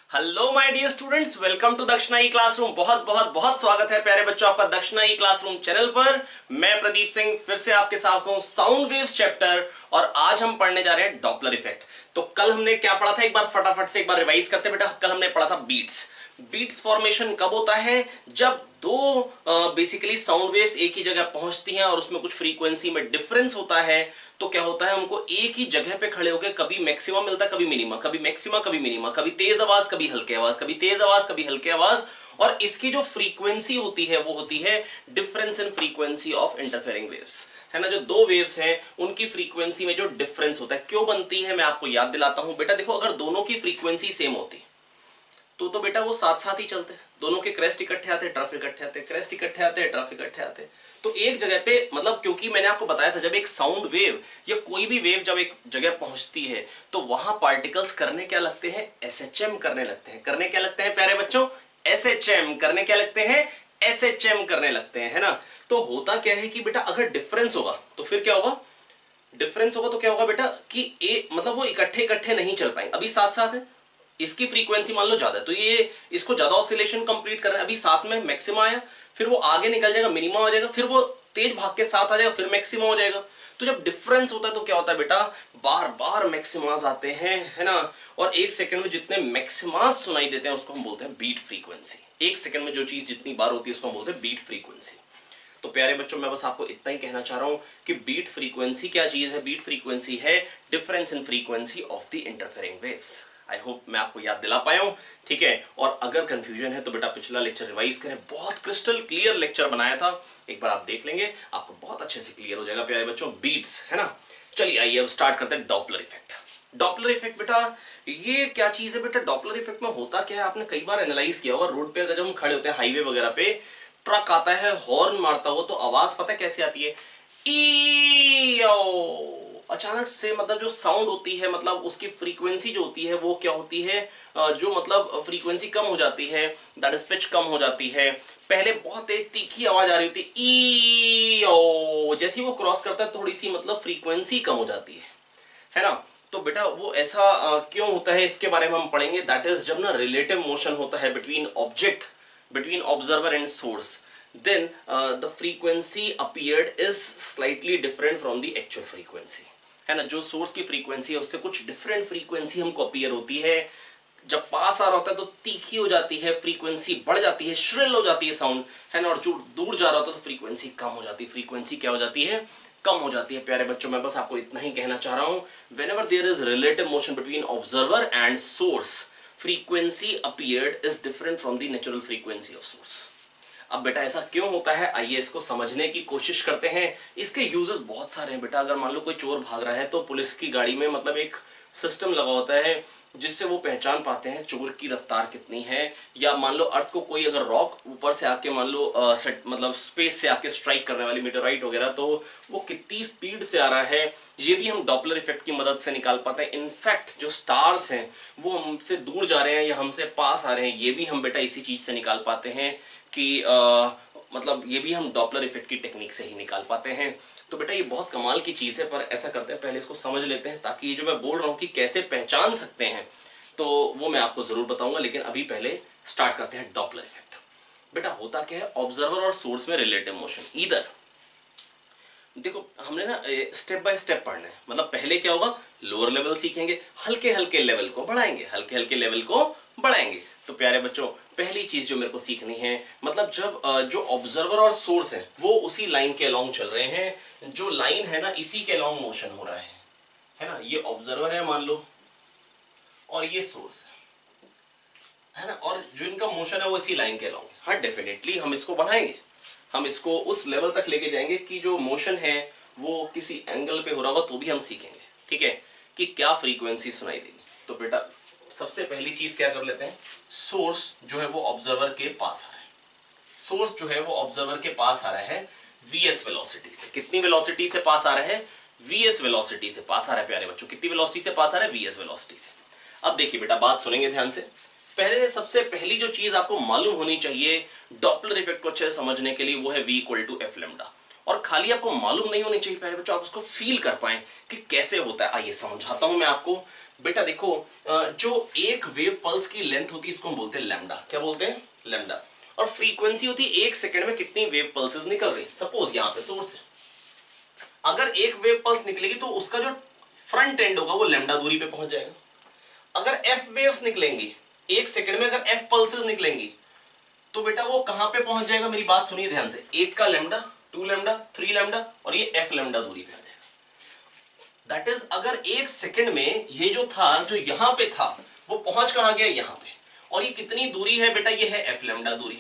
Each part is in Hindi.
Hello my dear students, welcome to Dakshina e classroom. बहुत बहुत बहुत स्वागत है प्यारे बच्चों आपका दक्षिणा ई क्लासरूम चैनल पर। मैं प्रदीप सिंह फिर से आपके साथ हूं साउंड वेव्स चैप्टर, और आज हम पढ़ने जा रहे हैं डॉपलर इफेक्ट। तो कल हमने क्या पढ़ा था, एक बार फटाफट से एक बार रिवाइज करते बेटा। कल हमने पढ़ा था बीट्स। बीट्स फॉर्मेशन कब होता है? जब दो बेसिकली साउंड वेव्स एक ही जगह पहुंचती हैं और उसमें कुछ फ्रीक्वेंसी में डिफरेंस होता है। तो क्या होता है, उनको एक ही जगह पे खड़े होकर कभी मैक्सिमम मिलता है, कभी मिनिमा, कभी मैक्सिमा, कभी मिनिमा, कभी तेज आवाज, कभी हल्की आवाज, कभी तेज आवाज, कभी हल्की आवाज। और इसकी जो फ्रीक्वेंसी होती है वो होती है difference in frequency of interfering waves, है ना। जो दो वेव्स हैं उनकी फ्रीक्वेंसी में जो डिफरेंस होता है, क्यों बनती है मैं आपको याद दिलाता हूं बेटा। देखो, अगर दोनों की फ्रीक्वेंसी सेम होती तो बेटा वो साथ साथ ही चलते, दोनों के क्रेस्ट इकट्ठे आते, ट्रफ इकट्ठे आते, क्रेस्ट इकट्ठे आते, ट्रफ इकट्ठे आते। तो एक जगह पे, मतलब क्योंकि मैंने आपको बताया था, जब एक साउंड वेव या कोई भी वेव जब एक जगह पहुंचती है तो वहां पार्टिकल्स करने क्या लगते हैं, एसएचएम करने लगते हैं। करने क्या लगते हैं प्यारे बच्चों, एसएचएम करने क्या लगते हैं, एसएचएम करने लगते हैं, है ना। तो होता क्या है कि बेटा अगर डिफरेंस होगा तो फिर क्या होगा, डिफरेंस होगा तो क्या होगा बेटा कि मतलब वो इकट्ठे इकट्ठे नहीं चल पाएंगे। अभी साथ साथ है, इसकी फ्रीक्वेंसी मान लो ज्यादा है तो ये इसको ज्यादा ऑसिलेशन कंप्लीट कर रहे हैं। अभी साथ में मैक्सिमा आया, फिर वो आगे निकल जाएगा, मिनिमा हो जाएगा, फिर वो तेज भाग के साथ आ जाएगा, फिर मैक्सिमा हो जाएगा। तो जब डिफरेंस होता है तो क्या होता है बेटा, बार बार मैक्सिमास आते हैं, है ना। और एक सेकंड में जितने मैक्सिमास सुनाई देते हैं उसको हम बोलते हैं बीट फ्रीक्वेंसी। एक सेकंड में जो चीज जितनी बार होती है उसको हम बोलते हैं बीट फ्रीक्वेंसी। तो प्यारे बच्चों, मैं बस आपको इतना ही कहना चाह रहा हूं कि बीट फ्रीक्वेंसी क्या चीज है। बीट फ्रीक्वेंसी है difference in frequency of the interfering waves. I hope मैं आपको याद दिला पाया हूं, ठीक है। और अगर कंफ्यूजन है तो बेटा पिछला लेक्चर रिवाइज करें, बहुत क्रिस्टल क्लियर लेक्चर बनाया था, एक बार आप देख लेंगे आपको बहुत अच्छे से क्लियर हो जाएगा प्यारे बच्चों बीट्स, है ना। चलिए आइए अब स्टार्ट करते हैं डॉपलर इफेक्ट। डॉपलर इफेक्ट बेटा ये क्या चीज है बेटा, डॉपलर इफेक्ट में होता क्या है, आपने कई बार एनालाइज किया होगा। रोड पे जब हम खड़े होते हैं हाईवे वगैरह पे, ट्रक आता है हॉर्न मारता हुआ, तो आवाज पता है कैसे आती है, ई अचानक से, मतलब जो साउंड होती है, मतलब उसकी फ्रीक्वेंसी जो होती है वो क्या होती है, जो मतलब फ्रीक्वेंसी कम हो जाती है, दैट इज पिच कम हो जाती है। पहले बहुत तेज तीखी आवाज आ रही होती है ई ओ, जैसे ही वो क्रॉस करता है थोड़ी सी मतलब फ्रीक्वेंसी कम हो जाती है ना। तो बेटा वो ऐसा क्यों होता है इसके बारे में हम पढ़ेंगे। दैट इज जब ना रिलेटिव मोशन होता है between object, between observer and source, then the frequency appeared is slightly different from the actual frequency, है ना। जो सोर्स की फ्रीक्वेंसी है उससे कुछ डिफरेंट फ्रीक्वेंसी हमको अपीयर होती है। जब पास आ रहा होता है तो तीखी हो जाती है, फ्रीक्वेंसी बढ़ जाती है, श्रिल हो जाती है साउंड, है ना। और जो दूर जा रहा होता है तो फ्रीक्वेंसी कम हो जाती है। फ्रीक्वेंसी क्या हो जाती है, कम हो जाती है। प्यारे बच्चों, मैं बस आपको इतना ही कहना चाह रहा हूं, whenever there is relative motion between observer and source, frequency appeared is different from the natural frequency of source। अब बेटा ऐसा क्यों होता है, आइए इसको समझने की कोशिश करते हैं। इसके यूजेस बहुत सारे हैं बेटा। अगर मान लो कोई चोर भाग रहा है तो पुलिस की गाड़ी में मतलब एक सिस्टम लगा होता है जिससे वो पहचान पाते हैं चोर की रफ्तार कितनी है। या मान लो अर्थ को कोई अगर रॉक ऊपर से आके मान लो मतलब स्पेस से आके स्ट्राइक करने वाली मीटेराइट वगैरह, तो वो कितनी स्पीड से आ रहा है ये भी हम डॉपलर इफेक्ट की मदद से निकाल पाते हैं। इनफैक्ट जो स्टार्स हैं वो हमसे दूर जा रहे हैं या हमसे पास आ रहे हैं, ये भी हम बेटा इसी चीज से निकाल पाते हैं कि मतलब ये भी हम डॉपलर इफेक्ट की टेक्निक से ही निकाल पाते हैं। तो बेटा ये बहुत कमाल की चीज है, पर ऐसा करते हैं पहले इसको समझ लेते हैं, ताकि ये जो मैं बोल रहा हूँ कि कैसे पहचान सकते हैं तो वो मैं आपको जरूर बताऊंगा। लेकिन अभी पहले स्टार्ट करते हैं डॉपलर इफेक्ट। बेटा होता क्या है, ऑब्जर्वर और सोर्स में रिलेटिव मोशन। इधर देखो हमने ना स्टेप बाय स्टेप पढ़ना है। मतलब पहले क्या होगा, लोअर लेवल सीखेंगे, हल्के हल्के लेवल को बढ़ाएंगे, हल्के हल्के लेवल को बढ़ाएंगे। तो प्यारे बच्चों पहली चीज जो मेरे को सीखनी है, मतलब जब जो ऑब्जर्वर और सोर्स है वो उसी लाइन के अलोंग चल रहे हैं, जो लाइन है ना इसी के अलोंग मोशन हो रहा है ना। ये ऑब्जर्वर है मान लो और ये सोर्स है ना, और जो इनका मोशन है वो इसी लाइन के अलोंग। हाँ डेफिनेटली हम इसको बढ़ाएंगे, हम इसको उस लेवल तक लेके जाएंगे कि जो मोशन है वो किसी एंगल पे हो रहा होगा, तो भी हम सीखेंगे, ठीक है, कि क्या फ्रीक्वेंसी सुनाई देगी। तो बेटा सबसे पहली चीज क्या कर लेते हैं, सोर्स जो है वो ऑब्जर्वर के पास आ रहा है। सोर्स जो है वो ऑब्जर्वर के पास आ रहा है वीएस वेलोसिटी से। कितनी वेलोसिटी से पास आ रहा है, वीएस वेलोसिटी से पास आ रहा है प्यारे बच्चों। कितनी वेलोसिटी से पास आ रहा है, वीएस वेलोसिटी से। अब देखिए बेटा बात सुनेंगे ध्यान से। पहले सबसे पहली जो चीज आपको मालूम होनी चाहिए डॉपलर इफेक्ट को अच्छे से समझने के लिए वो है v equal to f lambda. और खाली आपको मालूम नहीं होनी चाहिए प्यारे बच्चों, आप उसको फील कर पाए कि कैसे होता है। आइए समझाता हूं मैं आपको। बेटा देखो, जो एक वेव पल्स की लेंथ होती है इसको हम बोलते हैं लैम्डा। क्या बोलते हैं? लैम्डा। और फ्रीक्वेंसी होती है एक सेकंड में कितनी वेव पल्सेस निकल रही। सपोज यहां पे सोर्स है, अगर एक वेव पल्स निकलेगी तो उसका जो फ्रंट एंड होगा वो लैम्डा दूरी पे पहुंच जाएगा। अगर एफ वेव्स निकलेंगी एक सेकंड में, अगर एफ पल्सेस निकलेंगी तो बेटा वो कहां पे पहुंच जाएगा? मेरी बात सुनिए ध्यान से। एक का लैम्डा, 2 लैम्डा, 3 लैम्डा और ये एफ लैम्डा दूरी पे आ जाएगा। दैट इज अगर एक सेकंड में ये जो था, जो यहां पे था, वो पहुंच कहां गया? यहां पे। और ये कितनी दूरी है बेटा? ये है एफ लैम्डा दूरी।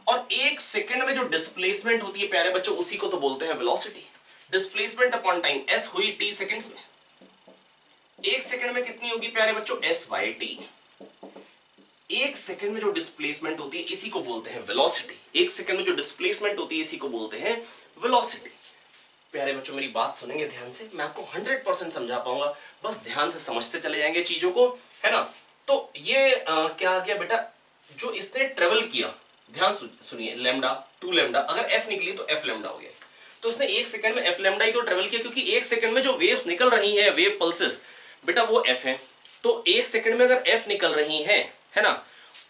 और एक सेकंड में जो डिस्प्लेसमेंट होती है प्यारे बच्चों, उसी को तो बोलते हैं velocity. Displacement upon time, S हुई टी सेकंड्स में। एक सेकंड में कितनी होगी प्यारे बच्चों? S by T. एक सेकंड में जो डिस्प्लेसमेंट होती है इसी को बोलते हैं वेलोसिटी। एक सेकंड में जो डिस्प्लेसमेंट होती है इसी को बोलते हैं वेलोसिटी। प्यारे बच्चों मेरी बात सुनेंगे ध्यान से, मैं आपको 100% समझा पाऊंगा, बस ध्यान से समझते चले जाएंगे चीजों को, है ना। तो ये क्या आ गया बेटा? जो इसने ट्रेवल किया, ध्यान सुनिए, लैम्डा, 2 लैम्डा, अगर एफ निकली तो एफ लैम्डा हो गया। तो उसने एक सेकंड में एफ लैम्डा ही तो ट्रेवल किया, क्योंकि एक सेकंड में जो वेव्स निकल रही है, वेव पल्सेस बेटा, वो एफ है। तो एक सेकंड में अगर एफ निकल रही है ना,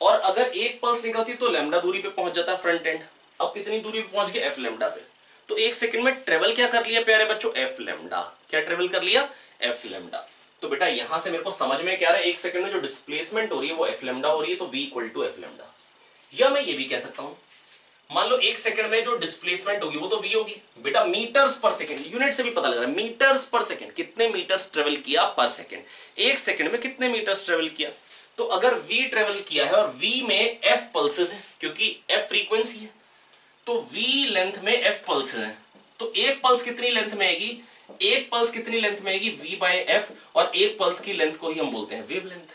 और अगर एक पल्स निकलती तो लैम्डा दूरी पे पहुंच जाता फ्रंट एंड। अब कितनी दूरी पे पहुंच गया? एफ लैम्डा पे। तो एक सेकंड में ट्रेवल क्या कर लिया प्यारे बच्चों? F lambda. क्या ट्रेवल कर लिया? F lambda. तो बेटा यहां से मेरे को समझ में क्या आ रहा है? एक सेकंड में जो डिस्प्लेसमेंट हो रही है वो एफ लैम्डा हो रही है, तो v equal to f lambda. या मैं ये भी कह सकता हूं, मान लो एक सेकंड में जो डिस्प्लेसमेंट होगी वो तो v होगी बेटा, मीटर्स पर सेकंड, यूनिट से भी पता लग रहा है, मीटर्स पर सेकंड। कितने मीटर्स ट्रेवल किया पर सेकंड? एक सेकंड में कितने मीटर्स ट्रेवल किया? तो अगर v ट्रेवल किया है और v में f पल्सेस है, क्योंकि f फ्रीक्वेंसी है, तो v लेंथ में f पल्सेस है, तो एक पल्स कितनी लेंथ में आएगी? एक पल्स कितनी लेंथ में आएगी? v by f। और एक पल्स की लेंथ को ही हम बोलते हैं वेव लेंथ।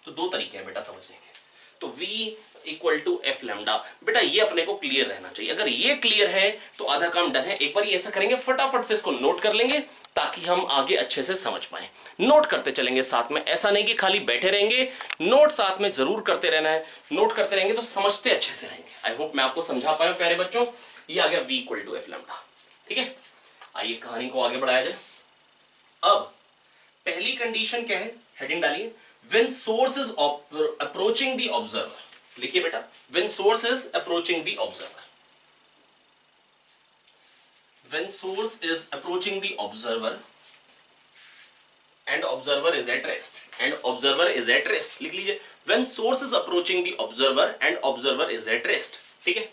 तो दो तरीके हैं बेटा समझने के। तो v equal to f lambda. बेटा ये अपने को क्लियर रहना चाहिए। अगर ये क्लियर है तो आधा काम डन है। एक बार ये ऐसा करेंगे, फटाफट से इसको नोट कर लेंगे ताकि हम आगे अच्छे से समझ पाए। नोट करते चलेंगे साथ में, ऐसा नहीं कि खाली बैठे रहेंगे, नोट साथ में जरूर करते रहना है। नोट करते रहेंगे तो समझते अच्छे से रहेंगे। आई होप मैं आपको समझा पाया प्यारे बच्चों। ये आ गया v equal to f lambda. ठीक है, आइए कहानी को आगे बढ़ाया जाए। अब पहली कंडीशन क्या है? हेडिंग डालिए, when source is approaching the observer. लिखिए बेटा, when source is approaching the observer. When source is approaching the observer and observer is at rest, and observer is at rest। लिख लीजिए, when source is approaching the observer and observer is at rest। ठीक है,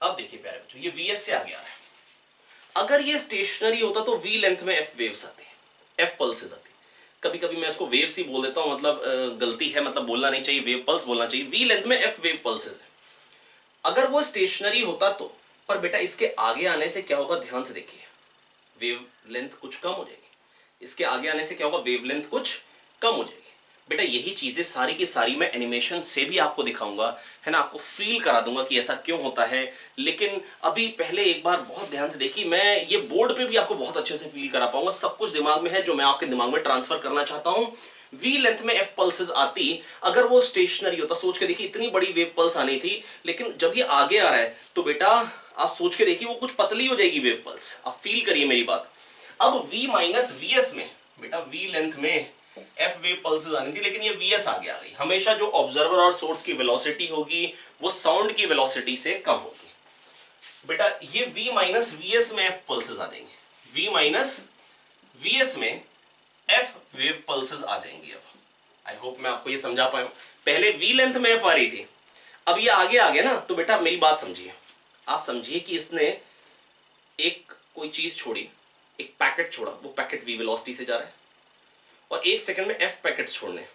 अब देखिए प्यारे बच्चों, ये vs से आगे आ रहा है। अगर ये स्टेशनरी होता तो v लेंथ में f वेव्स आती है, f पल्सेस आती। कभी कभी मैं इसको वेव्स ही बोल देता हूं, मतलब गलती है, मतलब बोलना नहीं चाहिए, वेव पल्स बोलना चाहिए। v लेंथ में f वेव पल्सेस है। अगर वो स्टेशनरी होता तो, पर बेटा इसके आगे आने से क्या होगा? ध्यान से देखिए, वेव लेंथ कुछ कम हो जाएगी। इसके आगे आने से क्या होगा? वेवलेंथ कुछ कम हो जाएगी। बेटा यही चीजें सारी की सारी मैं एनिमेशन से भी आपको दिखाऊंगा, है ना, आपको फील करा दूंगा कि ऐसा क्यों होता है। लेकिन अभी पहले एक बार बहुत ध्यान से देखिए, मैं ये बोर्ड पे भी आपको बहुत अच्छे से फील करा पाऊंगा। सब कुछ दिमाग में है जो मैं आपके दिमाग में ट्रांसफर करना चाहता हूं। वी लेंथ में एफ पल्सेस आती, अगर वो स्टेशनरी होता, सोच के देखिए इतनी बड़ी वेव पल्स आनी थी, लेकिन जब ये आगे आ रहा है तो बेटा आप सोच के देखिए वो कुछ पतली हो जाएगी वेव पल्स। आप फील करिए मेरी बात। अब v माइनस वीएस में बेटा, v लेंथ में f वेव पल्सेस आनी थी, लेकिन ये vs आगे आ गई। हमेशा जो ऑब्जर्वर और सोर्स की वेलोसिटी होगी वो साउंड की वेलोसिटी से कम होगी। बेटा ये v माइनस वीएस में f पल्सेस आ जाएंगे, v माइनस वीएस में f वेव पल्सेस आ जाएंगी। अब आई होप मैं आपको ये समझा पाया। पहले v लेंथ में f आ रही थी, अब ये आगे आ गया ना, तो बेटा मेरी बात समझिए। आप समझिए कि इसने एक कोई चीज छोड़ी, एक पैकेट छोड़ा, वो पैकेट v वेलोसिटी से जा रहा है, और एक सेकंड में f पैकेट्स छोड़ने,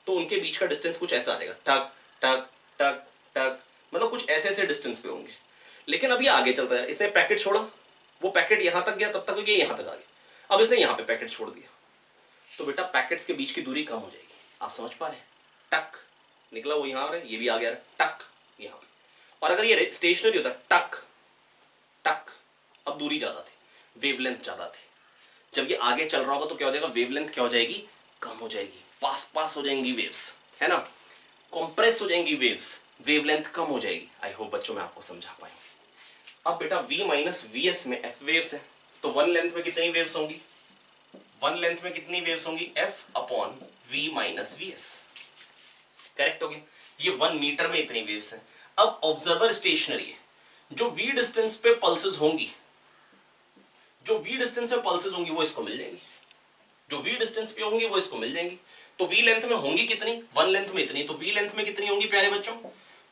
तो उनके बीच का डिस्टेंस कुछ ऐसा आ जाएगा, टक टक टक टक, मतलब कुछ ऐसे ऐसे डिस्टेंस पे होंगे। लेकिन अब ये आगे चलता है, इसने पैकेट छोड़ा, वो पैकेट यहां तक गया, तब तक ये यहां तक आ गया। अब इसने यहां पे पैकेट छोड़ दिया, तो बेटा पैकेट्स के बीच की दूरी कम हो जाएगी। आप समझ पा रहे हैं? टक निकला, वो यहां आ रहा है, ये भी आ गया, टक यहां पे। और अगर ये स्टेशनरी होता, टक टक, अब दूरी ज्यादा थी, वेवलेंथ ज्यादा थी। जब ये आगे चल रहा होगा तो क्या हो जाएगा? वेवलेंथ क्या हो जाएगी? कम हो जाएगी, पास पास हो जाएंगी वेव्स, है ना, कॉम्प्रेस हो जाएंगी वेव्स, वेवलेंथ कम हो जाएगी। आई होप बच्चों मैं आपको समझा पाया। अब बेटा v माइनस वी एस में f वेव्स है, तो वन लेंथ में कितनी वेव्स होंगी, वन लेंथ में कितनी वेव्स होंगी, f upon v minus we s. Correct हो गया, ये 1 मीटर में इतनी वेव्स हैं। अब ऑब्जर्वर स्टेशनरी है, जो v डिस्टेंस पे पल्सेस होंगी, जो v डिस्टेंस पे पल्सेस होंगी वो इसको मिल जाएंगी, जो v डिस्टेंस पे होंगी वो इसको मिल जाएंगी। तो v लेंथ में होंगी कितनी, वन लेंथ में इतनी, तो v लेंथ में कितनी होंगी प्यारे बच्चों,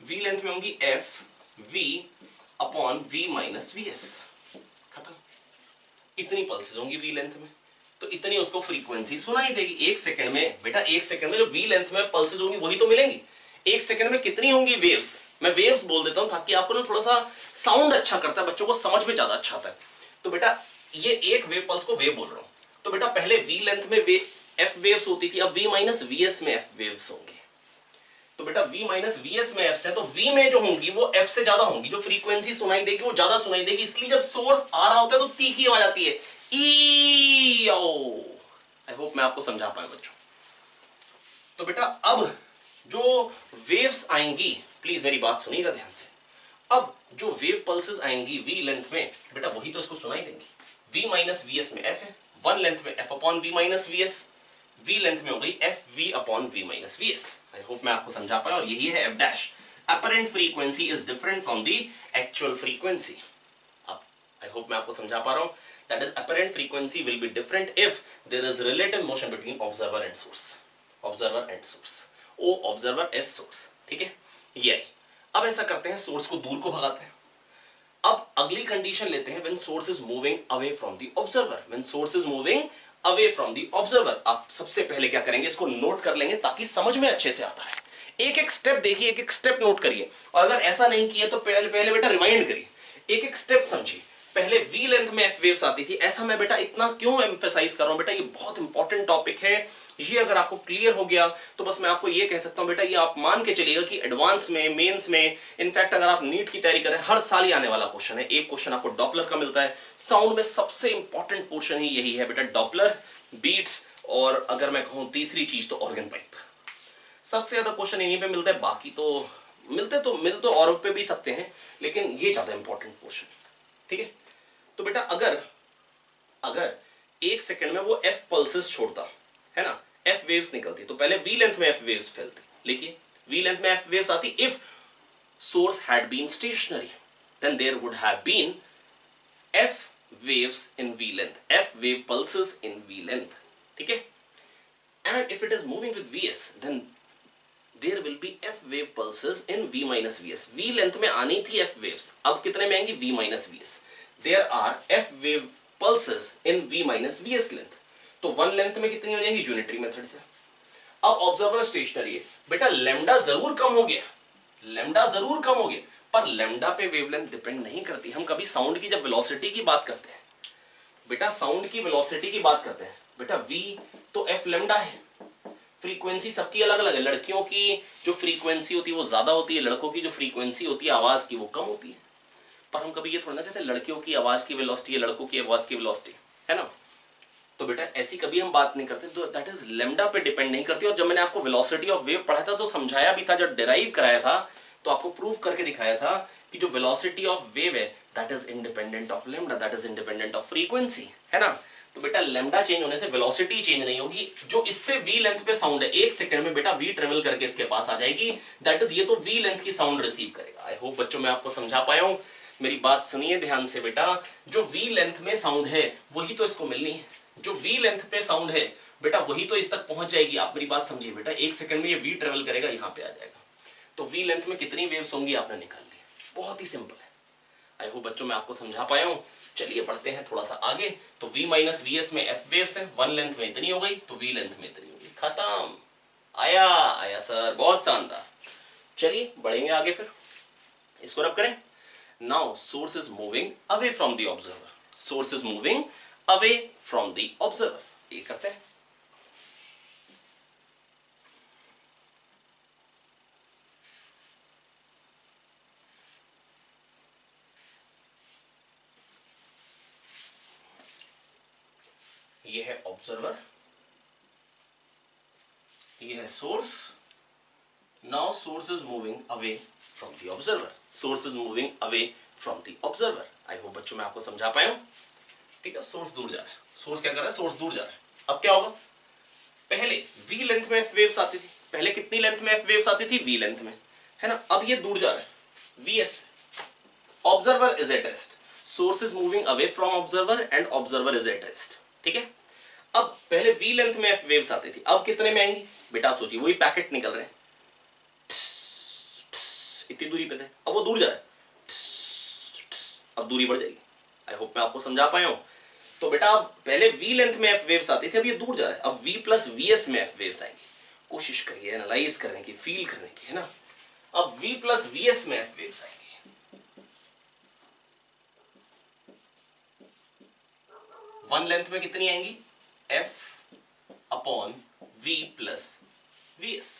v लेंथ में होंगी f v upon v minus V S, खत्म। इतनी पल्सेस होंगी v लेंथ में, तो इतनी उसको फ्रीक्वेंसी सुनाई देगी। एक सेकंड में बेटा, एक सेकंड में जो v लेंथ में पल्सेस होंगी वही तो मिलेंगी। एक सेकंड में कितनी होंगी वेव्स, मैं वेव्स बोल देता हूं ताकि आपको ना थोड़ा सा साउंड अच्छा करता है, बच्चों को समझ में ज्यादा अच्छा आता है। तो बेटा ये एक वेव पल्स को वेव बोल रहा हूं, तो बेटा पहले v लेंथ में f वेव्स होती थी, अब v माइनस वी एस में f वेव्स होंगी। तो बेटा v माइनस वी एस में f है, तो v में जो होंगी वो f से ज्यादा होंगी, जो फ्रीक्वेंसी सुनाई देगी वो ज्यादा सुनाई देगी, इसलिए जब सोर्स आ रहा होता है तो तीखी आवाज आती है, ई ओ। आई होप मैं आपको समझा पाया बच्चों। तो बेटा अब जो वेव्स आएंगी, प्लीज मेरी बात सुनिएगा ध्यान से, अब जो वेव पल्सेस आएंगी v लेंथ में, बेटा वही तो इसको सुनाई देंगी। v माइनस वी एस में f है, वन लेंथ में f upon v minus V S, v length में हो गई f v upon v minus V S. I hope मैं आपको समझा पाया, और यही है f dash. Apparent frequency is different from the actual frequency. अब आई होप मैं आपको समझा पा रहा हूं, that is apparent frequency will be different if there is relative motion between observer and source, observer and source, o observer s source, ठीक है ये आई। अब ऐसा करते हैं, सोर्स को दूर को भगाते हैं। अब अगली कंडीशन लेते हैं, when source is moving away from the observer, when source is moving away from the observer. आप सबसे पहले क्या करेंगे, इसको नोट कर लेंगे ताकि समझ में अच्छे से आता है। एक एक स्टेप देखिए, एक एक स्टेप नोट करिए, और अगर ऐसा नहीं किया तो पहले पहले बेटा रिवाइंड करिए, एक एक स्टेप समझिए। पहले v लेंथ में f वेव्स आती थी, ऐसा मैं बेटा इतना क्यों एम्फेसाइज कर रहा हूं, बेटा ये बहुत इंपॉर्टेंट टॉपिक है। ये अगर आपको क्लियर हो गया तो बस मैं आपको ये कह सकता हूं बेटा, ये आप मान के चलिएगा कि एडवांस में, मेंस में, इनफैक्ट अगर आप नीट की तैयारी करें, हर साल ही आने वाला क्वेश्चन है। एक क्वेश्चन आपको डॉपलर का मिलता है, साउंड में सबसे इंपॉर्टेंट पोर्शन ही यही है बेटा, डॉपलर, बीट्स, और अगर मैं कहूं तीसरी चीज तो ऑर्गन पाइप। सबसे ज्यादा क्वेश्चन इन्हीं पे मिलता है, बाकी तो मिल तो और पे भी सकते हैं, लेकिन ये ज्यादा इंपॉर्टेंट पोर्शन है, ठीक है। तो बेटा अगर एक सेकंड में वो f पल्सेस छोड़ता है ना, f वेव्स निकलती, तो पहले v लेंथ में f वेव्स फैलती। लिखिए, v लेंथ में f वेव्स आती if source had been stationary, then there would have been f waves in v length, f wave pulses in v length, ठीक है। and if it is moving with vs, then there will be f wave pulses in v minus vs। v length में आनी थी f waves, अब कितने में आएंगी, v minus vs। there are f wave pulses in v minus vs length, तो वन लेंथ में कितनी हो जाएगी, यूनिटरी मेथड से। अब ऑब्जर्वर स्टेशनरी है, बेटा लेमडा जरूर कम हो गया, लेमडा जरूर कम हो गया, पर लेमडा पे वेवलेंथ डिपेंड नहीं करती। हम कभी साउंड की जब वेलोसिटी की बात करते हैं बेटा, साउंड की वेलोसिटी की बात करते हैं बेटा, v तो f लेमडा है। फ्रीक्वेंसी सबकी अलग अलग है, लड़कियों की जो फ्रीक्वेंसी होती है वो ज्यादा होती है, लड़कों की जो फ्रीक्वेंसी होती है आवाज की वो कम होती है। पर हम कभी ये थोड़ा ना कहते हैं लड़कियों की आवाज की वेलोसिटी है, लड़कों की आवाज की वेलोसिटी है ना, तो बेटा ऐसी कभी हम बात नहीं करते, तो दैट इज लेमडा पे डिपेंड नहीं करती। और जब मैंने आपको वेलोसिटी ऑफ वेव पढ़ाया था तो समझाया भी था, जब डिराइव कराया था तो आपको प्रूव करके दिखाया था कि जो वेलोसिटी ऑफ वेव है that is independent of lambda, that is independent of frequency, है ना। तो बेटा लेमडा चेंज होने से वेलोसिटी चेंज नहीं होगी। जो इससे वी लेंथ पे साउंड है, एक सेकंड में बेटा वी ट्रेवल करके इसके पास आ जाएगी, दैट इज ये तो वी लेंथ की साउंड रिसीव करेगा। आई होप बच्चों मैं आपको समझा पाया हूं, मेरी बात सुनिए ध्यान से बेटा, जो वी लेंथ में साउंड है वही तो इसको मिलनी है, जो वी लेंथ पे साउंड है बेटा वही तो इस तक पहुंच जाएगी। आप मेरी बात समझिए बेटा, एक सेकंड में ये वी ट्रेवल करेगा, यहां पे आ जाएगा। तो वी लेंथ में कितनी वेव्स होंगी आपने निकाल ली, बहुत ही सिंपल है। आई होप बच्चों मैं आपको समझा पाया हूं। चलिए पढ़ते हैं थोड़ा सा आगे। तो v माइनस वी एस में f वेव्स है, वन लेंथ में इतनी हो गई तो v लेंथ में इतनी होगी, खत्म। आया सर, बहुत शानदार। चलिए बढ़ेंगे आगे, फिर इसको रब करें। Now source is moving away from the observer, source is moving away from the observer, ये करते हैं। ये है ऑब्जर्वर, ये है source, now source is moving away from the observer, source is moving away from the observer. I hope बच्चों मैं आपको समझा पाया हूं। ठीक है, सोर्स दूर जा रहा है, सोर्स क्या कर रहा है, सोर्स दूर जा रहा है। अब क्या होगा, पहले v लेंथ में f वेव्स आती थी, पहले कितनी लेंथ में f वेव्स आती थी, v लेंथ में, है ना। अब ये दूर जा रहा है vs, observer is at rest, source is moving away from observer and observer is at rest. ठीक है, अब पहले v लेंथ में f वेव्स आती थी, अब कितने में आएंगी बेटा, आप सोचिए, वही पैकेट निकल रहे हैं इतनी दूरी पे थे, अब वो दूर जा रहा है, अब दूरी बढ़ जाएगी। आई होप मैं आपको समझा पाया हूं। तो बेटा अब पहले v लेंथ में f वेव्स आती थी, अब ये दूर जा रहा है, अब v प्लस vs में f वेव्स आएंगी। कोशिश करिए एनालाइज करने की, फील करने की, है ना। अब v प्लस vs में f वेव्स आएंगी, वन लेंथ में कितनी आएंगी, f upon v plus vs।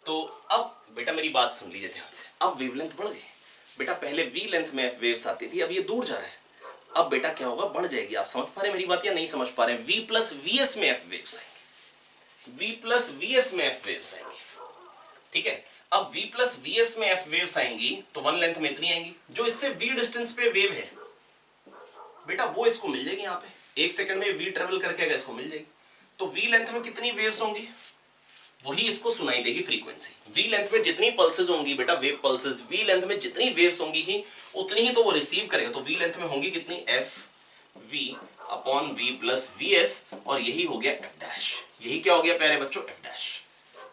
तो अब बेटा मेरी बात सुन लीजिए ध्यान से, अब वेवलेंथ बढ़ गई बेटा, पहले v लेंथ में f वेव्स आती थी, अब ये दूर जा रहा है, अब बेटा क्या होगा, बढ़ जाएगी। आप समझ पा रहे हैं मेरी बात या नहीं समझ पा रहे हैं, v प्लस vs में f वेव्स आएंगे, v प्लस vs में f वेव्स आएंगे। ठीक है, अब v प्लस vs में f वेव्स आएंगी तो वन लेंथ में इतनी आएंगी, जो इससे v डिस्टेंस पे वेव है बेटा वो इसको मिल जाएगी, यहाँ पे एक सेकंड में v ट्रेवल करके अगर इसको मिल जाएगी, तो v लेंथ में कितनी वेव्स होंगी, वही इसको सुनाई देगी फ्रीक्वेंसी। v लेंथ में जितनी पल्सेस होंगी बेटा, वेव पल्सेस, v लेंथ में जितनी वेव्स होंगी ही उतनी ही तो वो रिसीव करेगा, तो v लेंथ में होंगी कितनी, f v upon v plus vs, और यही हो गया f डैश। यही क्या हो गया प्यारे बच्चों, f डैश।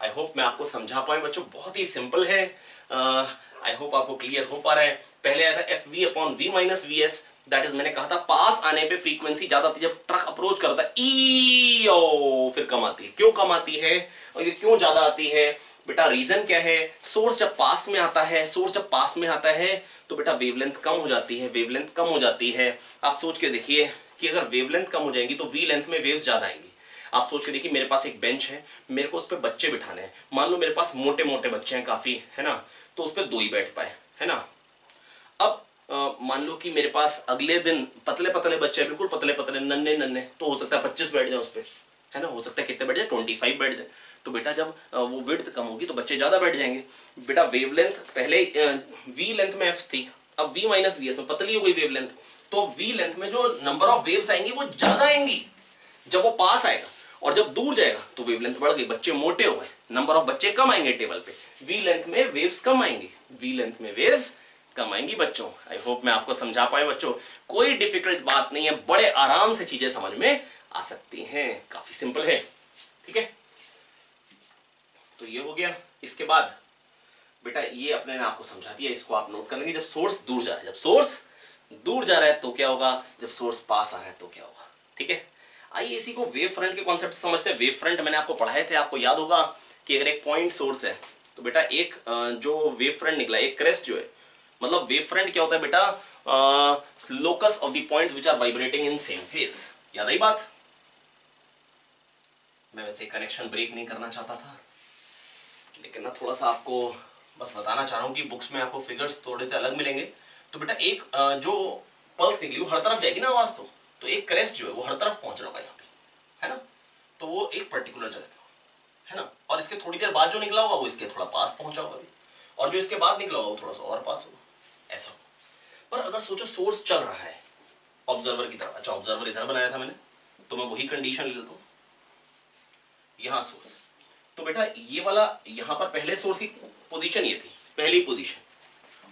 आई होप मैं आपको समझा पाऊँ बच्चों, बहुत ही सिंपल है। आई होप आपको क्लियर हो पा रहा है। पहले आया था f v upon v minus we s, that is मैंने कहा था पास आने पे फ्रीक्वेंसी ज्यादा आती है, जब ट्रक अप्रोच करता है ई ओ फिर कम आती है। क्यों कम आती है और ये क्यों ज्यादा आती है बेटा, रीजन क्या है, सोर्स जब पास में आता है, सोर्स जब पास में आता है तो बेटा वेवलेंथ कम हो जाती है, वेवलेंथ कम हो जाती है। आप सोच के देखिए कि अगर वेवलेंथ कम हो जाएंगी तो वी लेंथ में वेव्स ज्यादा आएंगी। आप सोच के देखिए, मेरे पास एक बेंच है, मेरे को उस पर बच्चे बिठाने हैं, मान लो मेरे पास मोटे मोटे बच्चे हैं काफी, है ना, तो उस पर दो ही बैठ पाए, है ना। अब मान लो कि मेरे पास अगले दिन पतले पतले बच्चे हैं, बिल्कुल पतले पतले नन्हे नन्हे, तो हो सकता है 25 बैठ जाए उस पर, है ना, हो सकता है कितने बैठ जाए, 25 बैठ जाए। तो बेटा जब वो विड्थ कम होगी तो बच्चे ज्यादा बैठ जाएंगे। बेटा वेवलेंथ पहले वी लेंथ में एफ थी, अब वी माइनस वी एस में पतली हो गई वेवलेंथ, तो वी लेंथ में जो नंबर ऑफ वेव्स आएंगी वो ज्यादा आएंगी जब वो पास आएगा, और जब दूर जाएगा तो वेवलेंथ बढ़ गई, बच्चे मोटे हो गए, नंबर ऑफ बच्चे कम आएंगे टेबल पे, वी लेंथ में वेव्स कम आएंगी, वी लेंथ में वेव्स कम आएंगी बच्चों। आई होप मैं आपको समझा पाए बच्चों, कोई डिफिकल्ट बात नहीं है, बड़े आराम से चीजें समझ में आ सकती हैं, काफी सिंपल है। ठीक है, तो ये हो गया। इसके बाद बेटा ये अपने ने आपको समझा दिया, इसको आप नोट कर लेंगे। जब सोर्स दूर जा रहा है, जब सोर्स दूर जा रहा है तो क्या होगा, जब सोर्स पास आ रहा है तो क्या होगा। ठीक है, आइए इसी को वेव फ्रंट के कॉन्सेप्ट समझते हैं। वेव फ्रंट मैंने आपको पढ़ाए थे, आपको याद होगा कि अगर एक पॉइंट सोर्स है तो बेटा एक जो वेव फ्रंट निकला, एक क्रेस्ट जो है, मतलब वेव फ्रंट क्या होता है बेटा, locus of the points which are vibrating in same phase. याद आई बात। मैं वैसे कनेक्शन ब्रेक नहीं करना चाहता था, लेकिन ना थोड़ा सा आपको बस बताना चाह रहा हूँ कि बुक्स में आपको फिगर्स थोड़े से अलग मिलेंगे। तो बेटा एक जो पल्स निकली वो हर तरफ जाएगी ना आवाज, तो एक क्रेस्ट जो है वो हर तरफ पहुंच रहा होगा यहाँ पे, है ना, तो वो एक पर्टिकुलर जगह पे, है ना, और इसके थोड़ी देर बाद जो निकला होगा वो इसके थोड़ा पास पहुंचा होगा अभी, और जो इसके बाद निकला होगा वो थोड़ा सा और पास होगा, ऐसा। पर अगर सोचो सोर्स चल रहा है ऑब्जर्वर की तरफ, अच्छा ऑब्जर्वर इधर बनाया था मैंने, तो मैं वही कंडीशन ले लेता हूँ, यहाँ सोर्स, तो बेटा ये वाला यहाँ पर पहले सोर्स की पोजीशन ये थी, पहली पोजीशन,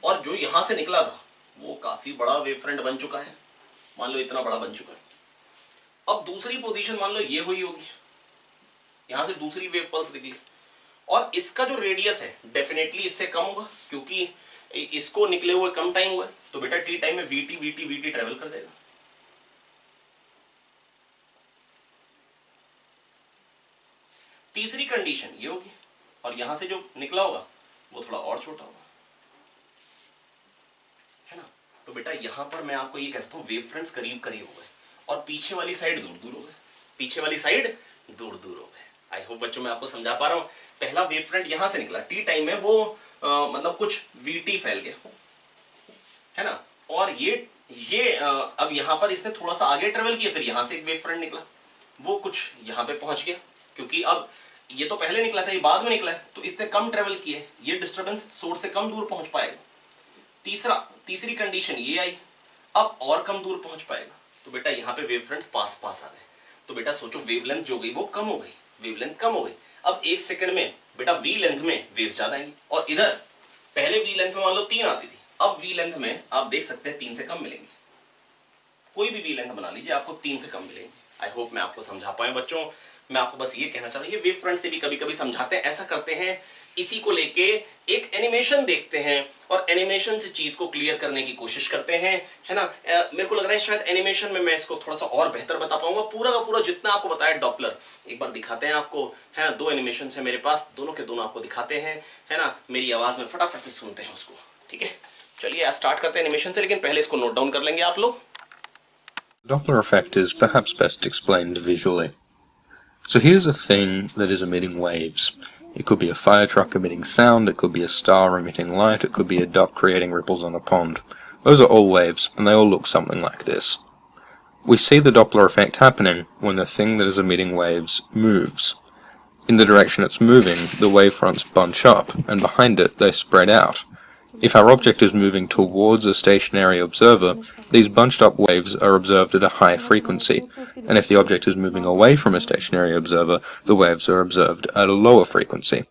और जो यहां से निकला था वो काफी बड़ा वेव फ्रंट बन चुका है, मान लो इतना बड़ा बन चुका है। अब दूसरी पोजीशन मान लो ये हुई होगी, यहां से दूसरी वेव पल्स निकली, और इसका जो रेडियस है डेफिनेटली इससे कम होगा, क्योंकि इसको निकले हुए कम टाइम हुआ है, तो बेटा टी टाइम में वीटी वीटी वीटी ट्रेवल कर जाएगा। तीसरी कंडीशन ये होगी, और यहां से जो निकला होगा वो थोड़ा और छोटा होगा, है ना। तो बेटा यहां पर मैं आपको ये कह सकता हूं वेव फ्रंट्स करीब करीब हो गए, और पीछे वाली साइड दूर दूर हो गए, पीछे वाली साइड दूर दूर हो गए। आई होप बच्चों मैं आपको समझा पा रहा हूं। पहला वेव फ्रंट यहां से निकला, टी टाइम में वो मतलब कुछ वीटी फैल गया, है ना, और ये अब यहां पर इसने थोड़ा सा आगे ट्रेवल किया, फिर यहां से एक वेव फ्रंट निकला, वो कुछ यहां पे पहुंच गया, क्योंकि अब ये तो पहले निकला था, ये बाद में निकला है, तो इसने कम ट्रेवल किया है, ये डिस्टर्बेंस सोर्स से कम दूर पहुंच पाएगा। तीसरी कंडीशन ये आई, अब और कम दूर पहुंच पाएगा। तो बेटा यहाँ पे वेव फ्रंट्स पास पास आ गए, तो बेटा सोचो वेवलेंथ जो गई वो कम हो गई, वेवलेंथ कम हो गई। अब 1 सेकंड में बेटा वी लेंथ में वेव्स ज्यादा आएंगी, और इधर पहले वी लेंथ में मान लो 3 आती थी, अब वी लेंथ में आप देख सकते हैं 3 से कम मिलेंगी। कोई भी वी लेंथ बना लीजिए, आपको 3 से कम मिलेंगे। आई होप मैं आपको समझा पाऊँ बच्चों। मैं आपको बस ये कहना चाह रहा हूँ, ये वेव फ्रंट से भी कभी कभी समझाते हैं, ऐसा करते हैं, इसी को लेके एक एनिमेशन देखते हैं और एनिमेशन से चीज को क्लियर करने की कोशिश करते हैं, है ना। मेरे को लग रहा है शायद एनिमेशन में मैं इसको थोड़ा सा और बेहतर बता पाऊंगा। पूरा का पूरा जितना आपको बताया डॉपलर एक बार दिखाते हैं आपको, है ना। 2 एनिमेशन है मेरे पास, दोनों के दोनों आपको दिखाते हैं, है ना। मेरी आवाज में फटाफट से सुनते हैं उसको, ठीक है। चलिए स्टार्ट करते हैं एनिमेशन से, लेकिन पहले इसको नोट डाउन कर लेंगे आप लोग। Doppler effect is perhaps best explained visually. So here's a thing that is emitting waves. It could be a fire truck emitting sound, it could be a star emitting light, it could be a duck creating ripples on a pond. Those are all waves, and they all look something like this. We see the Doppler effect happening when the thing that is emitting waves moves. In the direction it's moving, the wavefronts bunch up, and behind it they spread out. If our object is moving towards a stationary observer, these bunched up waves are observed at a high frequency, and if the object is moving away from a stationary observer, the waves are observed at a lower frequency.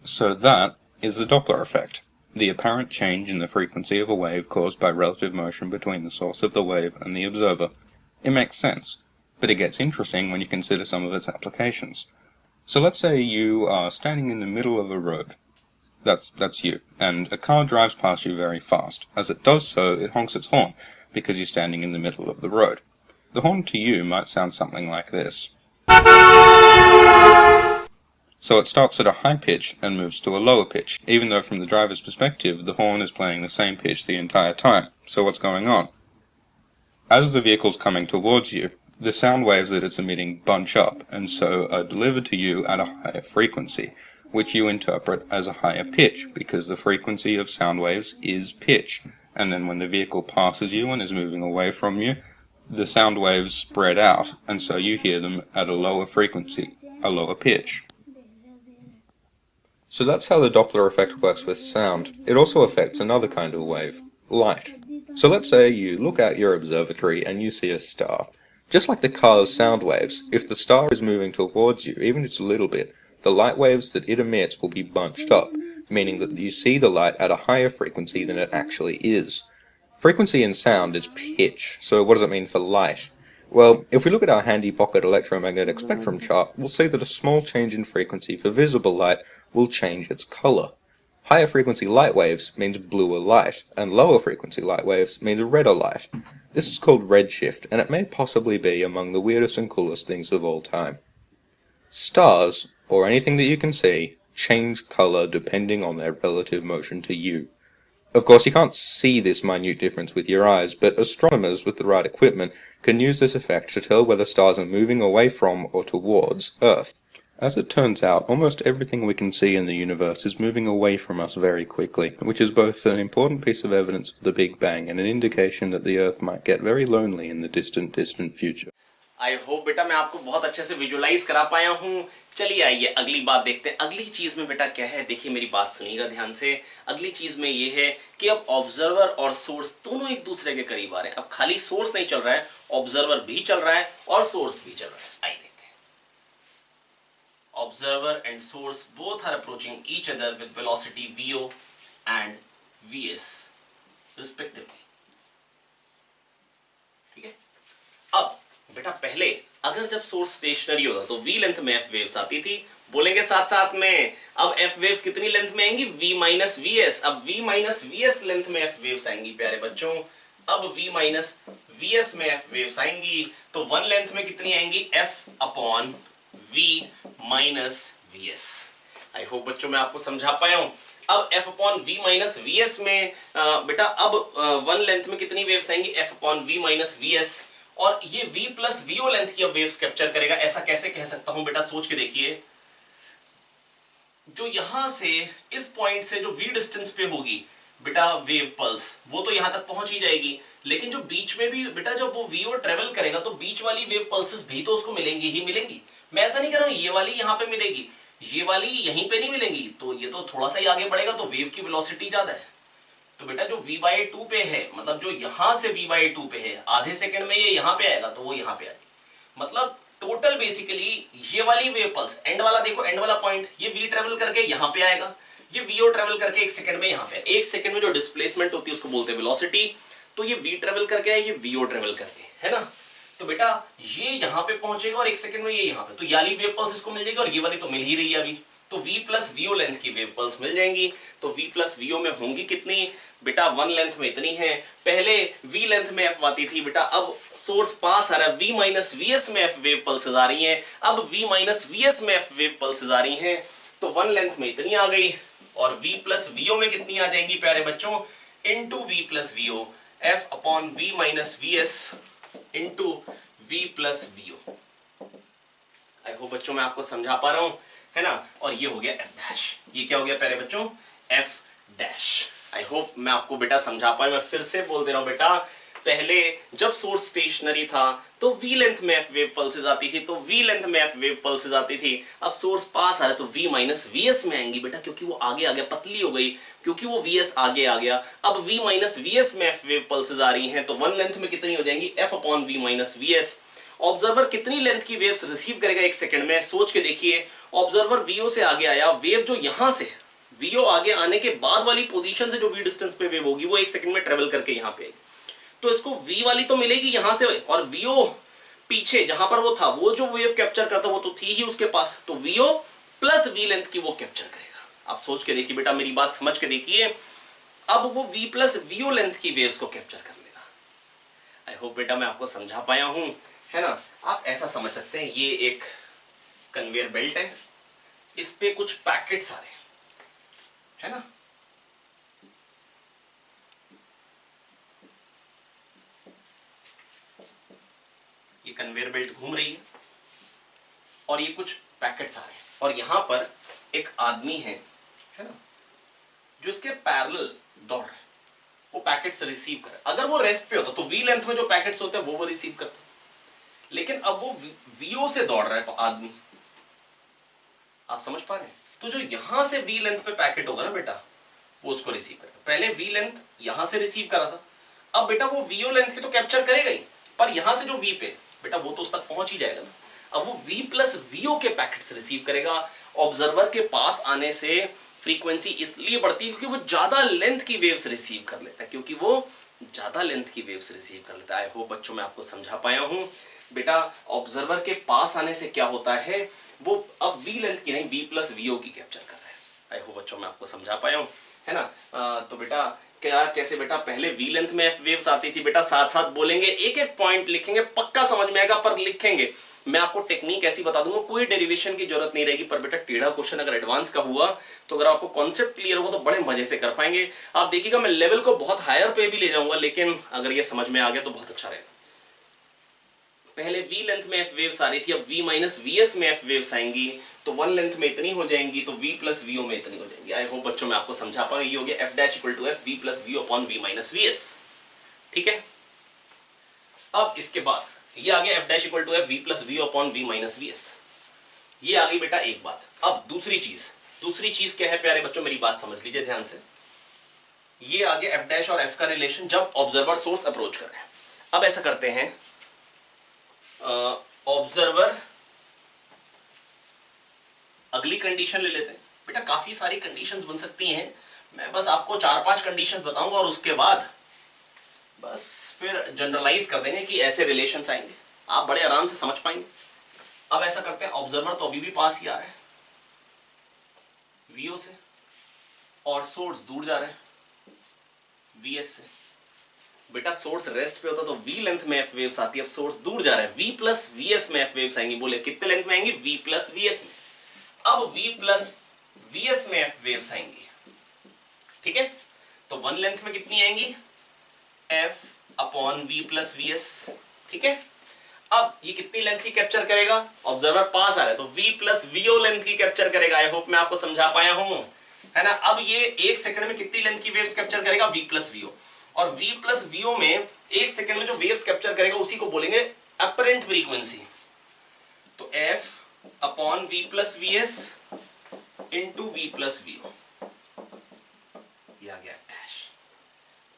So that is the Doppler effect, the apparent change in the frequency of a wave caused by relative motion between the source of the wave and the observer. It makes sense, but it gets interesting when you consider some of its applications. So let's say you are standing in the middle of a road. That's you, and a car drives past you very fast. As it does so, it honks its horn, because you're standing in the middle of the road. The horn to you might sound something like this. So it starts at a high pitch and moves to a lower pitch, even though from the driver's perspective the horn is playing the same pitch the entire time. So what's going on? As the vehicle's coming towards you, the sound waves that it's emitting bunch up, and so are delivered to you at a higher frequency, which you interpret as a higher pitch, because the frequency of sound waves is pitch. And then when the vehicle passes you and is moving away from you, the sound waves spread out, and so you hear them at a lower frequency, a lower pitch. So that's how the Doppler effect works with sound. It also affects another kind of wave, light. So let's say you look out your observatory and you see a star. Just like the car's sound waves, if the star is moving towards you, even just a little bit, the light waves that it emits will be bunched up, meaning that you see the light at a higher frequency than it actually is. Frequency in sound is pitch, so what does it mean for light? Well, if we look at our handy pocket electromagnetic spectrum chart, we'll see that a small change in frequency for visible light will change its color. Higher frequency light waves means bluer light, and lower frequency light waves means redder light. This is called redshift, and it may possibly be among the weirdest and coolest things of all time. Stars, or anything that you can see, change color depending on their relative motion to you. Of course, you can't see this minute difference with your eyes, but astronomers with the right equipment can use this effect to tell whether stars are moving away from or towards Earth. As it turns out, almost everything we can see in the universe is moving away from us very quickly, which is both an important piece of evidence for the Big Bang and an indication that the Earth might get very lonely in the distant future. I hope बेटा मैं आपको बहुत अच्छे से विजुअलाइज करा पाया हूँ। चलिए आइए अगली बात देखते हैं। अगली चीज में बेटा क्या है, देखिए मेरी बात सुनिएगा ध्यान से। अगली चीज में ये है कि अब ऑब्जर्वर और सोर्स दोनों एक दूसरे के करीब आ रहे हैं। अब खाली सोर्स नहीं चल रहा है, ऑब्जर्वर भी चल रहा है और सोर्स भी चल रहा है। आइए देखते हैं। Observer and source both are approaching each other with velocity vo and vs respectively. ठीक है। अब बेटा पहले अगर जब सोर्स स्टेशनरी होता तो v लेंथ में f वेव्स आती थी। बोलेंगे साथ साथ में, अब f वेव्स कितनी लेंथ में आएंगी, v माइनस vs। अब v माइनस vs लेंथ में f वेव्स आएंगी प्यारे बच्चों। अब v माइनस vs में f वेव्स आएंगी तो वन लेंथ में कितनी आएंगी, f upon v minus vs। आई होप बच्चों मैं आपको समझा पाया हूं। अब f upon v minus vs में बेटा अब वन लेंथ में कितनी वेव्स आएंगी, f upon v minus vs। और ये v प्लस vo लेंथ की अब वेव्स कैप्चर करेगा। ऐसा कैसे कह सकता हूं बेटा, सोच के देखिए। जो यहां से इस पॉइंट से जो v डिस्टेंस पे होगी बेटा वेव पल्स, वो तो यहां तक पहुंच ही जाएगी, लेकिन जो बीच में भी बेटा जब वो vo ट्रेवल करेगा तो बीच वाली वेव पल्सेस भी तो उसको मिलेंगी ही मिलेंगी। मैं ऐसा नहीं कह रहा हूं ये वाली यहां पे मिलेगी, ये वाली यहीं पे नहीं मिलेंगी, तो ये तो थोड़ा सा ही आगे बढ़ेगा तो वेव की वेलोसिटी ज्यादा है। तो बेटा जो v/2 पे है, मतलब जो यहां से v/2 पे है, आधे सेकंड में ये यहां पे आएगा तो वो यहां पे आएगी। मतलब टोटल बेसिकली ये वाली वेव पल्स, एंड वाला देखो, एंड वाला पॉइंट, ये v ट्रेवल करके यहां पे आएगा, ये vo ट्रेवल करके एक सेकंड में यहां पे, एक सेकंड में जो डिस्प्लेसमेंट होती है उसको बोलते हैं वेलोसिटी। तो ये v ट्रेवल करके है, ये vo ट्रेवल करके है ना। तो बेटा ये यहां पे पहुंचेगा और एक सेकंड में ये यहां पे, तो ये वाली वेव पल्स इसको मिल जाएगी और ये वाली तो मिल ही रही है अभी, तो v प्लस vo लेंथ की वेव पल्स मिल जाएंगी। तो v प्लस vo में होंगी कितनी बेटा, 1 लेंथ में इतनी है। पहले v लेंथ में f आती थी बेटा, अब सोर्स पास आ रहा है, v माइनस vs में f वेव पल्सेस आ रही हैं, अब v माइनस vs में f वेव पल्सेस आ रही हैं, तो 1 लेंथ में इतनी आ गई। और v प्लस vo में कितनी आ जाएंगी प्यारे बच्चों, into v plus vo, f upon v minus vs into v plus vo। आई होप बच्चों मैं आपको समझा पा रहा हूं, है ना। और ये हो गया f डैश, ये क्या हो गया प्यारे बच्चों, f डैश। आई होप मैं आपको बेटा समझा पाया। मैं फिर से बोल दे रहा हूं बेटा, पहले जब सोर्स स्टेशनरी था तो v लेंथ में f वेव पल्सेस आती थी, तो v लेंथ में f वेव पल्सेस आती थी। अब सोर्स पास आ रहा है तो v माइनस vs में आएंगी बेटा, क्योंकि वो आगे आ गया, पतली हो गई, क्योंकि वो vs आगे आ गया। अब v माइनस vs में f वेव पल्सेस आ रही हैं, तो 1 लेंथ में कितनी हो जाएंगी, f upon v minus vs। Observer कितनी लेंथ की वेव्स रिसीव करेगा एक सेकंड में, सोच के देखिए। ऑब्जर्वर vo से आगे आया, वेव जो यहां से vo आगे आने के बाद वाली पोजीशन से जो v डिस्टेंस पे वेव होगी वो एक सेकंड में ट्रेवल करके यहां पे आएगी, तो इसको v वाली तो मिलेगी यहां से, और vo पीछे जहां पर वो था, वो जो वेव कैप्चर करता वो तो थी ही उसके पास, तो vo प्लस v लेंथ की वो कैप्चर करेगा। आप सोच के देखिए बेटा, मेरी बात समझ के देखिए, अब वो v प्लस vo लेंथ की वेव्स को कैप्चर कर लेगा। आई होप बेटा मैं आपको समझा पाया हूं, है ना। आप ऐसा समझ सकते हैं, ये एक कन्वेयर बेल्ट है, इस पे कुछ पैकेट्स आ रहे हैं, है ना। ये कन्वेयर बेल्ट घूम रही है और ये कुछ पैकेट्स आ रहे हैं, और यहां पर एक आदमी है ना, जो इसके पैरेलल दौड़ रहा है, वो पैकेट्स रिसीव करे। अगर वो रेस्ट पे होता तो वी लेंथ में जो पैकेट्स होते हैं वो रिसीव करता, लेकिन अब वो वीओ से दौड़ रहा है तो आदमी, आप समझ पा रहे हैं। तो जो यहां से वी लेंथ पे पैकेट होगा ना बेटा, वो उसको रिसीव करेगा। पहले वी लेंथ यहां से रिसीव करा था, अब बेटा वो वीओ लेंथ की तो कैप्चर करेगा ही, पर यहां से जो वी पे बेटा वो तो उस तक पहुंच ही जाएगा ना। अब वो वी प्लस वीओ के पैकेट्स रिसीव करेगा। ऑब्जर्वर के पास आने से फ्रीक्वेंसी इसलिए बढ़ती है क्योंकि वो ज्यादा लेंथ की वेव्स रिसीव कर लेता है, क्योंकि वो ज्यादा लेंथ की वेव्स रिसीव कर लेता है। आई होप बच्चों मैं आपको समझा पाया हूं। बेटा ऑब्जर्वर के पास आने से क्या होता है, वो अब वी लेंथ की नहीं, वी प्लस वीओ की कैप्चर कर रहा है। आई होप बच्चों मैं आपको समझा पाया हूं, है ना। तो बेटा क्या कैसे बेटा, पहले वी लेंथ में एफ वेव्स आती थी बेटा, साथ साथ बोलेंगे, एक एक पॉइंट लिखेंगे, पक्का समझ में आएगा, पर लिखेंगे। मैं आपको टेक्निक ऐसी बता दूंगा, कोई डेरिवेशन की जरूरत नहीं रहेगी, पर बेटा टेढ़ा क्वेश्चन अगर एडवांस का हुआ तो अगर आपको कॉन्सेप्ट क्लियर होगा तो बड़े मजे से कर पाएंगे। आप देखिएगा मैं लेवल को बहुत हायर पे भी ले जाऊंगा, लेकिन अगर ये समझ में आ गया तो बहुत अच्छा रहेगा। पहले v लेंथ में f वेव्स आ रही थी, अब v माइनस vs में f वेव्स आएंगी, तो 1 लेंथ में इतनी हो जाएंगी, तो v प्लस vo में इतनी हो जाएंगी। आई होप बच्चों मैं आपको समझा पाऊंगा। ये हो गया f dash equal to f v plus vo upon v minus vs, ठीक है। अब इसके बाद ये आ गया f dash equal to f v plus vo upon v minus vs, ये आ गई बेटा एक बात। अब दूसरी चीज क्या है प्यारे बच्चों, मेरी बात समझ लीजिए ध्यान से। ये आ गया f डैश और f का रिलेशन जब ऑब्जर्वर सोर्स अप्रोच कर रहे हैं। अब ऐसा करते हैं, ऑब्जर्वर, अगली कंडीशन ले लेते हैं बेटा। काफी सारी कंडीशंस बन सकती हैं, मैं बस आपको 4-5 कंडीशंस बताऊंगा और उसके बाद बस फिर जनरलाइज कर देंगे कि ऐसे रिलेशंस आएंगे, आप बड़े आराम से समझ पाएंगे। अब ऐसा करते हैं, ऑब्जर्वर तो अभी भी पास ही आ रहा है वीओ से, और सोर्स दूर जा रहा है वीएस से। बेटा सोर्स रेस्ट पे होता तो v लेंथ में f वेव्स आती है, अब सोर्स दूर जा रहा है, v प्लस vs में f वेव्स आएंगी। बोले कितने लेंथ में आएंगी, v प्लस vs में। अब v प्लस vs में f वेव्स आएंगी, ठीक है। तो 1 लेंथ में कितनी आएंगी, f upon v plus vs, ठीक है। अब ये कितनी लेंथ की कैप्चर करेगा, ऑब्जर्वर पास आ रहा है तो v प्लस vo लेंथ की कैप्चर करेगा। आई होप मैं आपको समझा पाया हूं, है ना। अब ये एक सेकंड में कितनी लेंथ की वेव्स कैप्चर करेगा, v प्लस vo, और v प्लस vo में एक सेकंड में जो वेव्स कैप्चर करेगा उसी को बोलेंगे अपरेंट फ्रीक्वेंसी। तो f upon v plus v S into v plus v o. ये आ गया dash.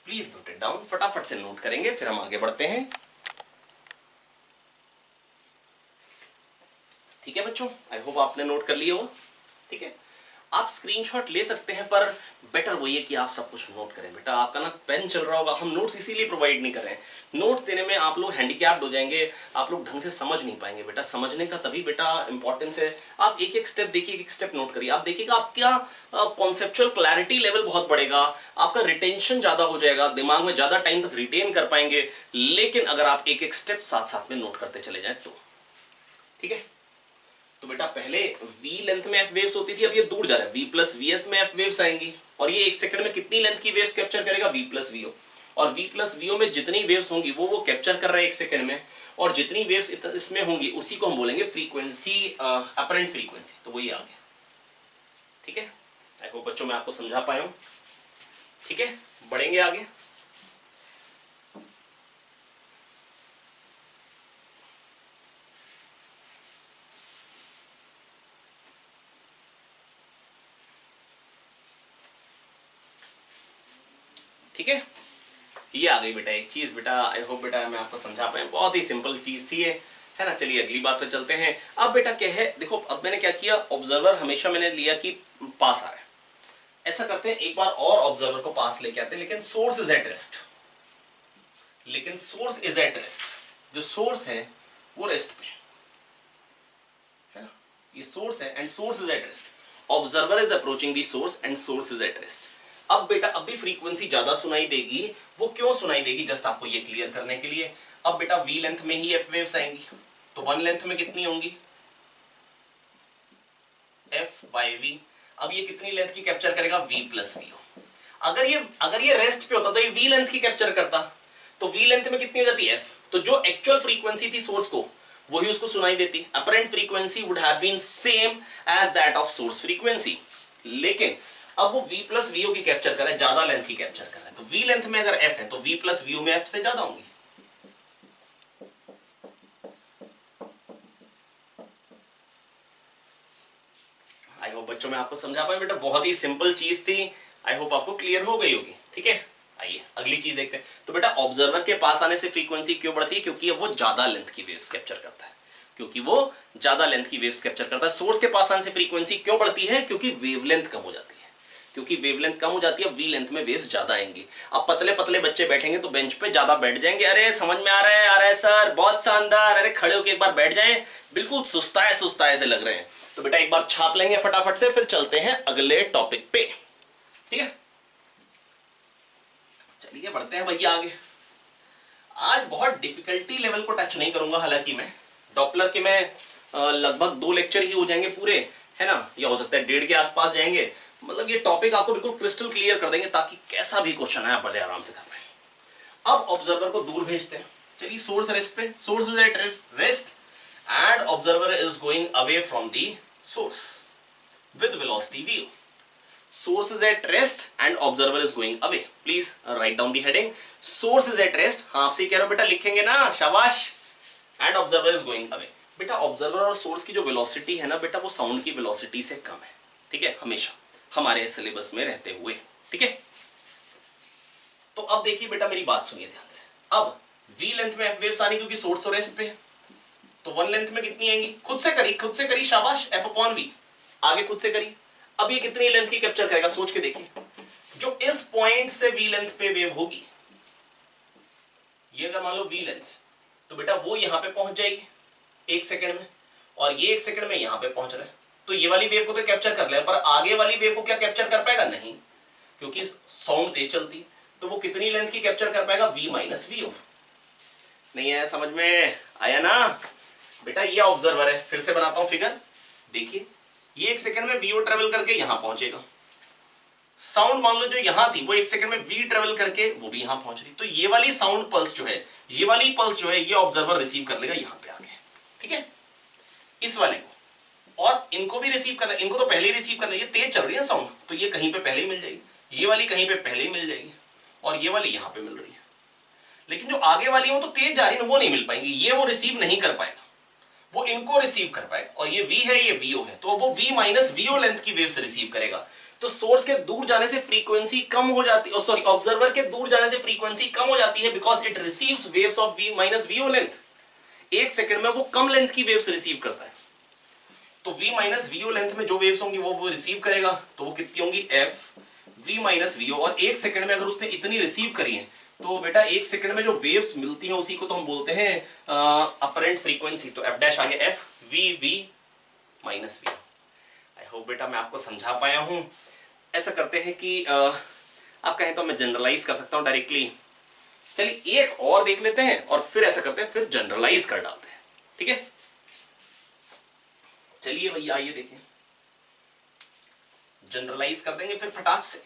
Please note it down, फटाफट से नोट करेंगे फिर हम आगे बढ़ते हैं। ठीक है बच्चों, आई होप आपने नोट कर लिया हो। ठीक है, आप स्क्रीनशॉट ले सकते हैं पर बेटर वही है कि आप सब कुछ नोट करें। बेटा आपका ना पेन चल रहा होगा, हम नोट्स इसीलिए प्रोवाइड नहीं कर रहे हैं, नोट्स देने में आप लोग हैंडीकैप्ड हो जाएंगे, आप लोग ढंग से समझ नहीं पाएंगे। बेटा समझने का तभी बेटा इंपॉर्टेंस है। आप एक एक स्टेप देखिए, एक एक स्टेप नोट करिए, आप देखिएगा आपका कॉन्सेप्चुअल क्लैरिटी लेवल बहुत बढ़ेगा, आपका रिटेंशन ज्यादा हो जाएगा, दिमाग में ज्यादा टाइम तक रिटेन कर पाएंगे। लेकिन अगर आप एक एक स्टेप साथ साथ में नोट करते चले जाए तो ठीक है। तो बेटा पहले v लेंथ में f वेव्स होती थी, अब ये दूर जा रहा है, v प्लस वी एस में f वेव्स आएंगी और ये एक सेकंड में कितनी लेंथ की वेव्स कैप्चर करेगा, v प्लस वी ओ। और v प्लस वी ओ में जितनी वेव्स होंगी वो कैप्चर कर रहा है एक सेकंड में, और जितनी वेव्स इसमें होंगी उसी को हम बोलेंगे फ्रीक्वेंसी, अपरेंट फ्रीक्वेंसी। तो वही आ गया। ठीक है, आई होप बच्चों मैं आपको समझा पाया हूं। ठीक है, बढ़ेंगे आगे। ठीक है, ये आ गई बेटा एक चीज। बेटा आई होप बेटा मैं आपको समझा पाया, बहुत ही सिंपल चीज थी ये, है ना। चलिए अगली बात पे चलते हैं। अब बेटा क्या है, देखो अब मैंने क्या किया, ऑब्जर्वर हमेशा मैंने लिया कि पास आ रहा है। ऐसा करते हैं एक बार और ऑब्जर्वर को पास लेके आते हैं, लेकिन सोर्स इज एट रेस्ट। लेकिन सोर्स इज एट रेस्ट, जो सोर्स है वो रेस्ट पे है ना, ये सोर्स है and source is at rest. Observer is approaching the source and source is at rest. अब बेटा अब भी फ्रीक्वेंसी ज्यादा सुनाई देगी, वो क्यों सुनाई देगी, जस्ट आपको ये क्लियर करने के लिए। अब बेटा वी लेंथ में ही एफ वेव्स आएंगी, तो वन लेंथ में कितनी होंगी, एफ बाई वी। अब ये कितनी लेंथ की कैप्चर करेगा, वी प्लस वी ओ। अगर ये रेस्ट पे होता तो ये वी लेंथ की कैप्चर करता, तो वी लेंथ में कितनी हो जाती है, एफ। तो जो एक्चुअल फ्रीक्वेंसी थी सोर्स को वही उसको सुनाई देती। Apparent frequency would have been same as that of source frequency, लेकिन अब वो v प्लस वी ओ की कैप्चर कर रहा है, ज्यादा लेंथ की कैप्चर कर रहा है। तो v लेंथ में अगर f है तो v प्लस वी ओ में f से ज्यादा होंगी। आई होप बच्चों मैं आपको समझा पाया बेटा, बहुत ही सिंपल चीज थी, आई होप आपको क्लियर हो गई होगी। ठीक है, आइए अगली चीज देखते हैं। तो बेटा ऑब्जर्वर के पास आने से फ्रीक्वेंसी क्यों बढ़ती है, क्योंकि वो ज्यादा लेंथ की वेव्स कैप्चर करता है, क्योंकि वो ज्यादा लेंथ की वेव्स कैप्चर करता है। सोर्स के पास आने से फ्रीक्वेंसी क्यों बढ़ती है, क्योंकि वेवलेंथ कम हो जाती है, क्योंकि वेवलेंथ कम हो जाती है, वी लेंथ में वेव्स ज्यादा आएंगी। अब पतले पतले बच्चे बैठेंगे तो बेंच पे ज्यादा बैठ जाएंगे, अरे समझ में आ रहा है सर, बहुत शानदार, अरे खड़े होकर एक बार बैठ जाएं, बिल्कुल सुस्ताए सुस्ताए से लग रहे हैं। तो बेटा एक बार छाप लेंगे फटाफट से, फिर चलते हैं अगले टॉपिक पे। ठीक है, चलिए बढ़ते हैं भैया आगे। आज बहुत डिफिकल्टी लेवल को टच नहीं करूंगा, हालांकि मैं डॉपलर के मैं लगभग 2 लेक्चर ही हो जाएंगे पूरे, है ना, या हो सकता है 1.5 के आसपास जाएंगे। मतलब ये टॉपिक आपको बिल्कुल क्रिस्टल क्लियर कर देंगे, ताकि कैसा भी क्वेश्चन है आप बड़े आराम से कर पाए। अब ऑब्जर्वर को दूर भेजते हैं। चलिए सोर्स रेस्ट पे, source is at rest and observer is going away from the source with velocity v। source is at rest and observer is going away. Please write down the heading. source is at rest, हाँ आपसे कह रहा हूं बेटा, लिखेंगे ना, शाबाश। and observer is going away। बेटा ऑब्जर्वर और सोर्स की जो वेलोसिटी है ना बेटा, वो साउंड की वेलोसिटी से कम है। ठीक है, हमेशा हमारे सिलेबस में रहते हुए। ठीक है, तो अब देखिए बेटा मेरी बात सुनिए ध्यान से। अब v लेंथ में f वेव्स आनी, क्योंकि सोर्स तो रेस्ट पे है, तो वन लेंथ में कितनी आएंगी, खुद से करी शाबाश, f अपॉन v। आगे खुद से करी। अब ये कितनी लेंथ की कैप्चर करेगा, सोच के देखिए। जो इस पॉइंट से वी लेंथ पे वेव होगी, ये अगर मान लो वी लेंथ, तो बेटा वो यहां पे पहुंच जाएगी 1 सेकंड में, और ये 1 सेकंड में यहां पे पहुंच रहा है, तो ये वाली वेव को तो कैप्चर कर ले, पर आगे वाली वेव को क्या कैप्चर कर पाएगा, नहीं, क्योंकि साउंड तेज चलती। तो वो कितनी लेंथ की कैप्चर कर पाएगा, v माइनस वी ओ। नहीं आया समझ में, आया ना बेटा। ये ऑब्जर्वर है, फिर से बनाता हूं फिगर, देखिए ये 1 सेकंड में वीओ ट्रेवल करके यहां पहुंचेगा। साउंड मान लो जो यहां थी वो 1 सेकंड में वी ट्रेवल करके वो भी यहां पहुंच रही, तो ये वाली साउंड पल्स जो है, ये वाली पल्स जो है, ये ऑब्जर्वर रिसीव कर लेगा यहां पे आके। ठीक है, इस वाले को, और इनको भी रिसीव करना, इनको तो पहले ही रिसीव करना, ये तेज चल रही है साउंड, तो ये कहीं पे पहले ही मिल जाएगी, ये वाली कहीं पे पहले ही मिल जाएगी, और ये वाली यहां पे मिल रही है। लेकिन जो आगे वाली है वो तो तेज जा रही है, वो नहीं मिल पाएंगी, ये वो रिसीव नहीं कर पाएगा। वो इनको रिसीव कर पाएगा, और ये v है ये vo है, तो वो v माइनस vo लेंथ की वेव्स रिसीव करेगा। तो सोर्स के दूर जाने से फ्रीक्वेंसी कम हो जाती है, सॉरी ऑब्जर्वर के दूर जाने से फ्रीक्वेंसी कम हो जाती है, because it receives waves of v minus vo length. एक सेकंड में वो कम लेंथ की वेव्स रिसीव करता है, तो v माइनस vo लेंथ में जो वेव्स होंगी वो रिसीव करेगा, तो वो कितनी होंगी f v माइनस vo। और एक सेकंड में अगर उसने इतनी रिसीव करी है तो बेटा एक सेकंड में जो वेव्स मिलती हैं उसी को तो हम बोलते हैं अपरेंट फ्रीक्वेंसी। तो f डैश आ गया f v minus vo। I hope बेटा मैं आपको समझा पाया हूं। ऐसा करते हैं कि आप कहें तो मैं जनरलाइज कर सकता हूं डायरेक्टली। चलिए एक और देख लेते हैं और फिर ऐसा करते हैं, फिर जनरलाइज कर डालते हैं, ठीक है। चलिए भैया आइए देखें, जनरलाइज कर देंगे फिर फटाक से।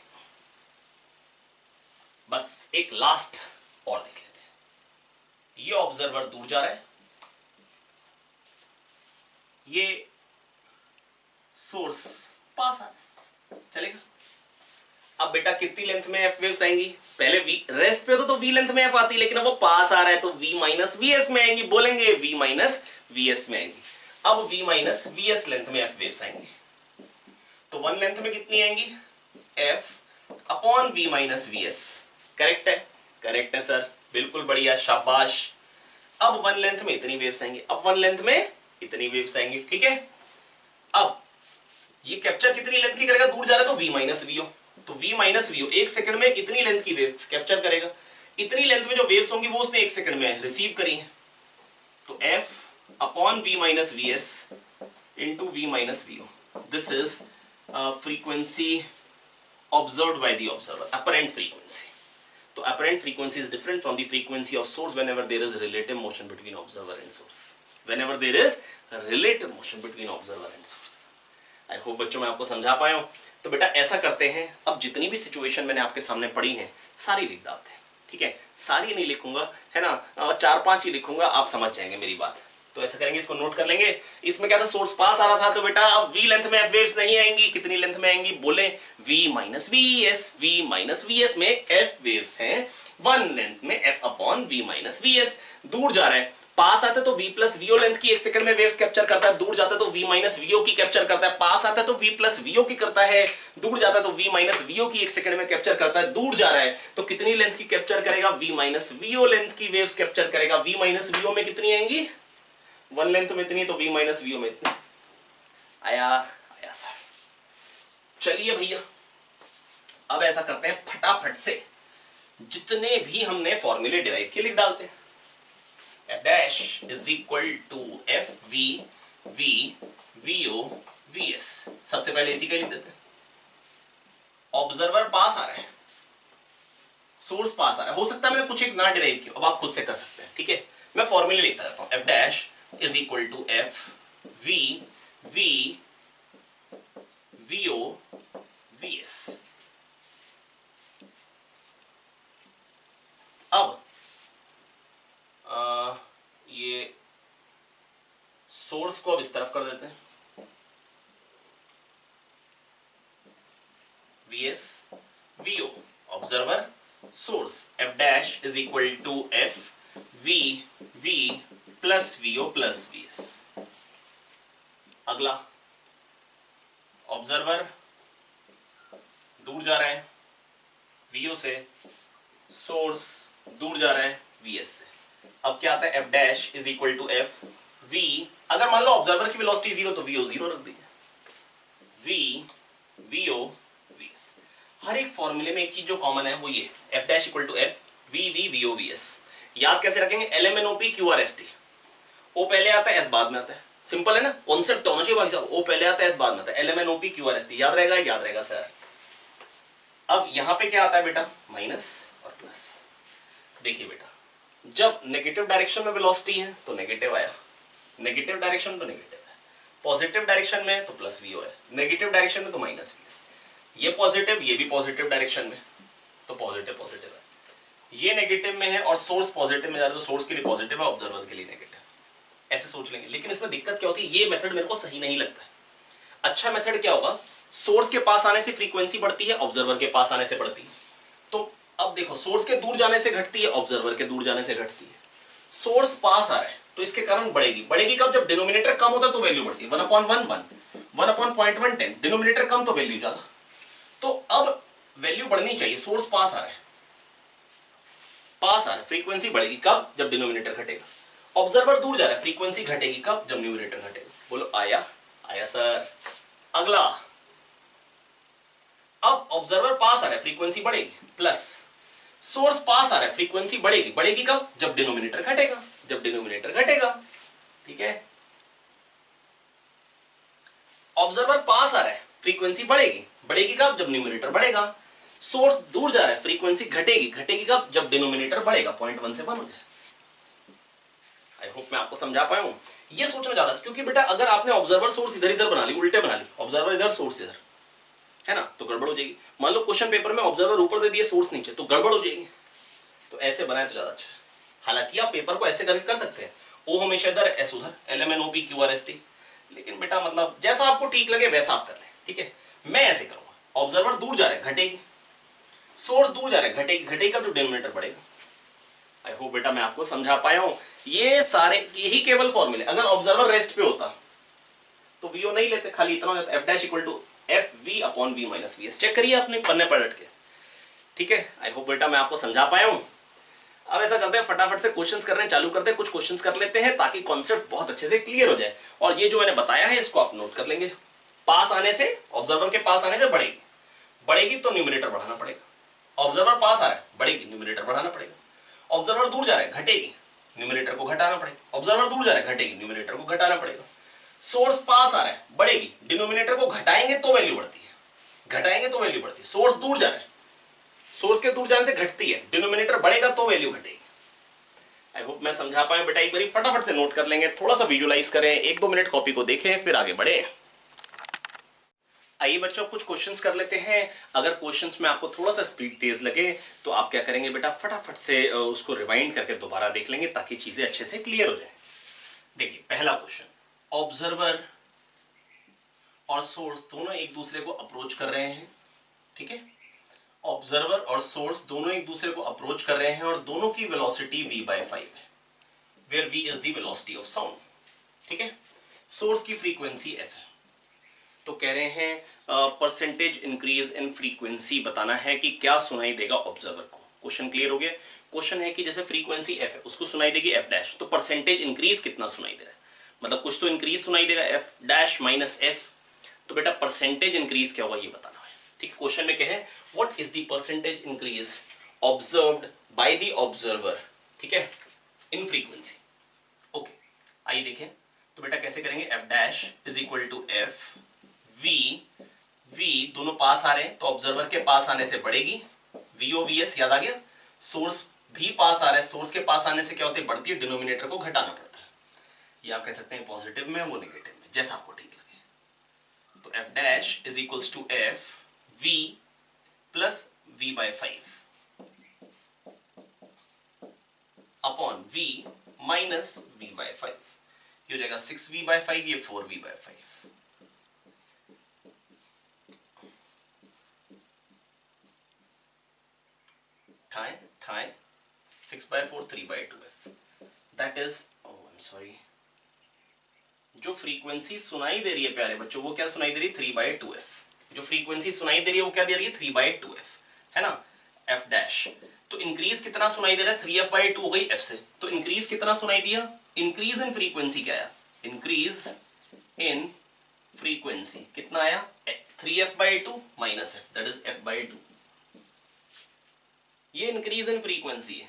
बस एक लास्ट और देख लेते हैं। ये ऑब्जर्वर दूर जा रहा है, ये सोर्स पास आ रहा है, चलेगा। अब बेटा कितनी लेंथ में एफ वेव्स आएंगी? पहले वी रेस्ट पे तो वी लेंथ में एफ आती, लेकिन अब वो पास आ रहा है तो वी माइनस वी एस में आएंगी, बोलेंगे वी माइनस वी एस में आएंगी। अब v minus we s length में एफ वेव्स आएंगी, तो वन लेंथ में कितनी आएंगी? F upon v minus we s. Correct है? करेक्ट है सर, बिल्कुल बढ़िया, शाबाश। अब वन लेंथ में इतनी वेव्स आएंगी, अब वन लेंथ में इतनी वेव्स आएंगी, ठीक है। अब ये कैप्चर कितनी लेंथ की करेगा? दूर जा रहा है तो v माइनस वीओ, तो v माइनस वीओ एक सेकंड में इतनी लेंथ की वेव्स कैप्चर करेगा। इतनी लेंथ में जो वेव्स होंगी वो उसने एक सेकंड में रिसीव करी है, तो f upon v minus V S into V minus VO. This is frequency observed by the observer, apparent frequency. तो apparent frequency is different from the frequency of source whenever there is relative motion between observer and source, whenever there is relative motion between observer and source. I hope बच्चों मैं आपको समझा पाया हूं। तो बेटा ऐसा करते हैं, अब जितनी भी सिचुएशन मैंने आपके सामने पढ़ी हैं सारी लिख डालते हैं, ठीक है। सारी नहीं लिखूंगा, है ना, 4-5 ही लिखूंगा, आप समझ जाएंगे मेरी बात। तो ऐसा करेंगे, इसको नोट कर लेंगे। इसमें क्या था? सोर्स पास आ रहा था, तो बेटा अब वी लेंथ में एफ वेव्स नहीं आएंगी। कितनी लेंथ में आएंगी? बोले v minus we s. V minus we s में एफ वेव्स हैं वन लेंथ में, f upon v minus we s. दूर जा रहा है, पास आता है तो v प्लस वीओ लेंथ की एक सेकंड में वेव्स कैप्चर करता है, दूर जाता है तो v माइनस वीओ की कैप्चर करता है। पास आता है तो v प्लस वीओ की करता है, दूर जाता है तो v माइनस वीओ की एक सेकंड में कैप्चर करता है। दूर जा रहा है तो कितनी लेंथ की कैप्चर करेगा? v माइनस वीओ लेंथ की वेव्स कैप्चर करेगा। v माइनस वीओ में कितनी आएंगी? वन लेंथ में इतनी, तो v माइनस वीओ में इतनी। आया सर। चलिए भैया अब ऐसा करते हैं, फटाफट से जितने भी हमने फॉर्मूले डिराइव किए लिख डालते हैं। f dash is equal to f v v vo vs। सबसे पहले इसी का लिख देते हैं। ऑब्जर्वर पास आ रहा है, सोर्स पास आ रहा है, हो सकता है मैंने कुछ एक ना डिराइव किया, अब आप खुद से कर सकते हैं, ठीक है। मैं फॉर्मूले लिखता रहता हूं। f dash is equal to f v v vo vs। अब ये सोर्स को अब इस तरफ कर देते हैं, vs vo observer source. f dash is equal to f v v plus vo plus vs। अगला ऑब्जर्वर दूर जा रहा है vo से, सोर्स दूर जा रहा है vs से। अब क्या आता है? f dash is equal to f v, अगर मान लो ऑब्जर्वर की वेलोसिटी 0 तो vo 0 रख दीजिए, v vo vs। हर एक फॉर्मूले में एक चीज जो कॉमन है वो ये, f dash equal to f v v vo vs। याद कैसे रखेंगे? LMNOP QRST। ओ पहले आता है, s बाद में आता है। सिंपल है ना, कॉन्सेप्ट होना चाहिए भाई साहब। ओ पहले आता है, s बाद में आता है। LMNOP QRST याद रहेगा? याद रहेगा सर। अब यहां पे क्या आता है बेटा? माइनस और प्लस। देखिए बेटा, जब नेगेटिव डायरेक्शन में वेलोसिटी है तो नेगेटिव आया, नेगेटिव डायरेक्शन में तो नेगेटिव है, पॉजिटिव डायरेक्शन में तो प्लस वीओ है, नेगेटिव डायरेक्शन में तो माइनस वीएस। ये पॉजिटिव, ये भी पॉजिटिव डायरेक्शन में तो पॉजिटिव पॉजिटिव है, ये नेगेटिव में है और सोर्स पॉजिटिव में जा रहा है तो सोर्स के लिए पॉजिटिव है, ऑब्जर्वर के लिए नेगेटिव। ऐसे सोच लेंगे। लेकिन इसमें दिक्कत क्या होती है? ये मेथड मेरे को सही नहीं लगता है। अच्छा मेथड क्या होगा? सोर्स के पास आने से फ्रीक्वेंसी बढ़ती है, ऑब्जर्वर के पास आने से बढ़ती है। तो अब देखो, सोर्स के दूर जाने से घटती है, ऑब्जर्वर के दूर जाने से घटती है। सोर्स पास आ रहा है तो इसके कारण बढ़ेगी। बढ़ेगी कब? जब डिनोमिनेटर कम होता है तो वैल्यू बढ़ती है। 1/1 1/0.1 10, डिनोमिनेटर कम तो वैल्यू ज्यादा। तो अब वैल्यू बढ़नी चाहिए, सोर्स पास आ रहा है, पास आ रहा है, फ्रीक्वेंसी बढ़ेगी कब? जब डिनोमिनेटर घटेगा। ऑब्जर्वर दूर जा रहा है, फ्रीक्वेंसी घटेगी कब? जब न्यूमिनेटर घटेगा। बोलो आया? आया सर। अगला, अब ऑब्जर्वर पास आ रहा है, फ्रीक्वेंसी बढ़ेगी, प्लस सोर्स पास आ रहा है, फ्रीक्वेंसी बढ़ेगी। बढ़ेगी कब? जब डिनोमिनेटर घटेगा। जब डिनोमिनेटर घटेगा, ठीक है। ऑब्जर्वर पास आ रहा है, फ्रीक्वेंसी बढ़ेगी। बढ़ेगी कब? जब न्यूमिनेटर बढ़ेगा। सोर्स दूर जा रहा है, फ्रीक्वेंसी घटेगी। घटेगी कब? जब डिनोमिनेटर बढ़ेगा, 0.1 से 1 हो जाए। आई होप मैं आपको समझा पाया हूं। ये सोचना ज्यादा, क्योंकि बेटा अगर आपने ऑब्जर्वर सोर्स इधर इधर बना ली, उल्टे बना ली, ऑब्जर्वर इधर सोर्स इधर, है ना, तो गड़बड़ हो जाएगी। मान लो क्वेश्चन पेपर में ऑब्जर्वर ऊपर दे दिए, सोर्स नीचे, तो गड़बड़ हो जाएगी। तो ऐसे बनाए तो ज्यादा अच्छा है। हालांकि आप पेपर को ऐसे करके कर सकते हैं, ओ हमेशा इधर, एस उधर, LMNOP QRST, लेकिन बेटा मतलब जैसा आपको ठीक लगे वैसा आप कर लें, ठीक है। मैं ऐसे करूंगा, ऑब्जर्वर दूर जा रहा है, घटेगी, सोर्स दूर जा रहा है, घटेगी। घटेगी कब? जब डिनोमिनेटर बढ़ेगा। आई होप बेटा मैं आपको समझा पाया हूं। ये सारे, यही केवल फॉर्मूले। अगर ऑब्जर्वर रेस्ट पे होता तो वीओ नहीं लेते, खाली इतना हो जाता, F' = FV/V - VS। चेक करिए अपने पन्ने पलट के, ठीक है। आई होप बेटा मैं आपको समझा पाया हूं। अब ऐसा करते हैं, फटाफट से क्वेश्चंस करने चालू करते हैं। कुछ क्वेश्चंस कर लेते हैं ताकि कॉन्सेप्ट बहुत अच्छे से क्लियर हो जाए। और ये जो मैंने बताया है इसको आप नोट कर लेंगे। पास आने से, ऑब्जर्वर के पास आने से बढ़ेगी। बढ़ेगी तो न्यूमिनेटर बढ़ाना पड़ेगा। ऑब्जर्वर पास आ रहा है, बढ़ेगी, न्यूमिनेटर बढ़ाना पड़ेगा। ऑब्जर्वर दूर जा रहा है, घटेगी, न्यूमिनेटर को घटाना पड़ेगा। ऑब्जर्वर दूर जा रहा है, घटेगी, न्यूमिनेटर को घटाना पड़ेगा। सोर्स पास आ रहा है, बढ़ेगी, डिनोमिनेटर को घटाएंगे तो वैल्यू बढ़ती है, घटाएंगे तो वैल्यू बढ़ती है। सोर्स दूर जा रहा है, सोर्स के दूर जाने से घटती है, डिनोमिनेटर बढ़ेगा तो वैल्यू घटेगी। आई होप मैं समझा पाया बेटा। एक बार फटाफट से नोट कर लेंगे, थोड़ा सा विजुलाइज करें, 1-2 मिनट कॉपी को देखें, फिर आगे बढ़े। आइए बच्चों कुछ क्वेश्चंस कर लेते हैं। अगर क्वेश्चंस में आपको थोड़ा सा स्पीड तेज लगे तो आप क्या करेंगे बेटा, फटाफट से उसको रिवाइंड करके दोबारा देख लेंगे ताकि चीजें अच्छे से क्लियर हो जाए। देखिए पहला क्वेश्चन, ऑब्जर्वर और सोर्स दोनों एक दूसरे को अप्रोच कर रहे हैं, ठीक है। ऑब्जर्वर और सोर्स दोनों एक दूसरे को अप्रोच कर रहे हैं और दोनों की वेलोसिटी v/5 है, where v is the velocity of sound, ठीक है। सोर्स की फ्रीक्वेंसी f है। तो कह रहे हैं परसेंटेज इंक्रीज इन फ्रीक्वेंसी बताना है कि क्या सुनाई देगा ऑब्जर्वर को। क्वेश्चन क्लियर हो गया। क्वेश्चन है कि जैसे फ्रीक्वेंसी f है, उसको सुनाई देगी f', तो परसेंटेज इंक्रीज कितना सुनाई दे रहा है, मतलब कुछ तो इंक्रीज सुनाई देगा, f' - f। तो बेटा परसेंटेज इंक्रीज क्या होगा ये बताना है, ठीक। क्वेश्चन में क्या है, what is the percentage increase observed by the observer, ठीक है, इन फ्रीक्वेंसी। ओके आइए देखें। तो बेटा कैसे करेंगे, f' = f v दोनों पास आ रहे हैं तो ऑब्जर्वर के पास आने से बढ़ेगी, VOVS याद आ गया। सोर्स भी पास आ रहा है, सोर्स के पास आने से क्या होती है, बढ़ती है, डिनोमिनेटर को घटाना पड़ता है। ये आप कह सकते हैं पॉजिटिव में, वो नेगेटिव में, जैसा आपको ठीक लगे। तो f' = f v + v/5 upon v - v/5। ये हो जाएगा 6v/5, ये 4v/5। ठाए 6/4 3/2f, that is, I am sorry, जो फ्रीक्वेंसी सुनाई दे रही है प्यारे बच्चों वो क्या सुनाई दे रही है, 3/2f। जो फ्रीक्वेंसी सुनाई दे रही है वो क्या दे रही है, 3/2f, है ना, f'। तो इंक्रीज कितना सुनाई दे रहा है, 3f/2 हो गई f से। तो इंक्रीज कितना सुनाई दिया, इंक्रीज इन फ्रीक्वेंसी क्या आया, इंक्रीज इन फ्रीक्वेंसी कितना आया, 3f/2 - f, that is f/2। ये इंक्रीज इन फ्रीक्वेंसी है।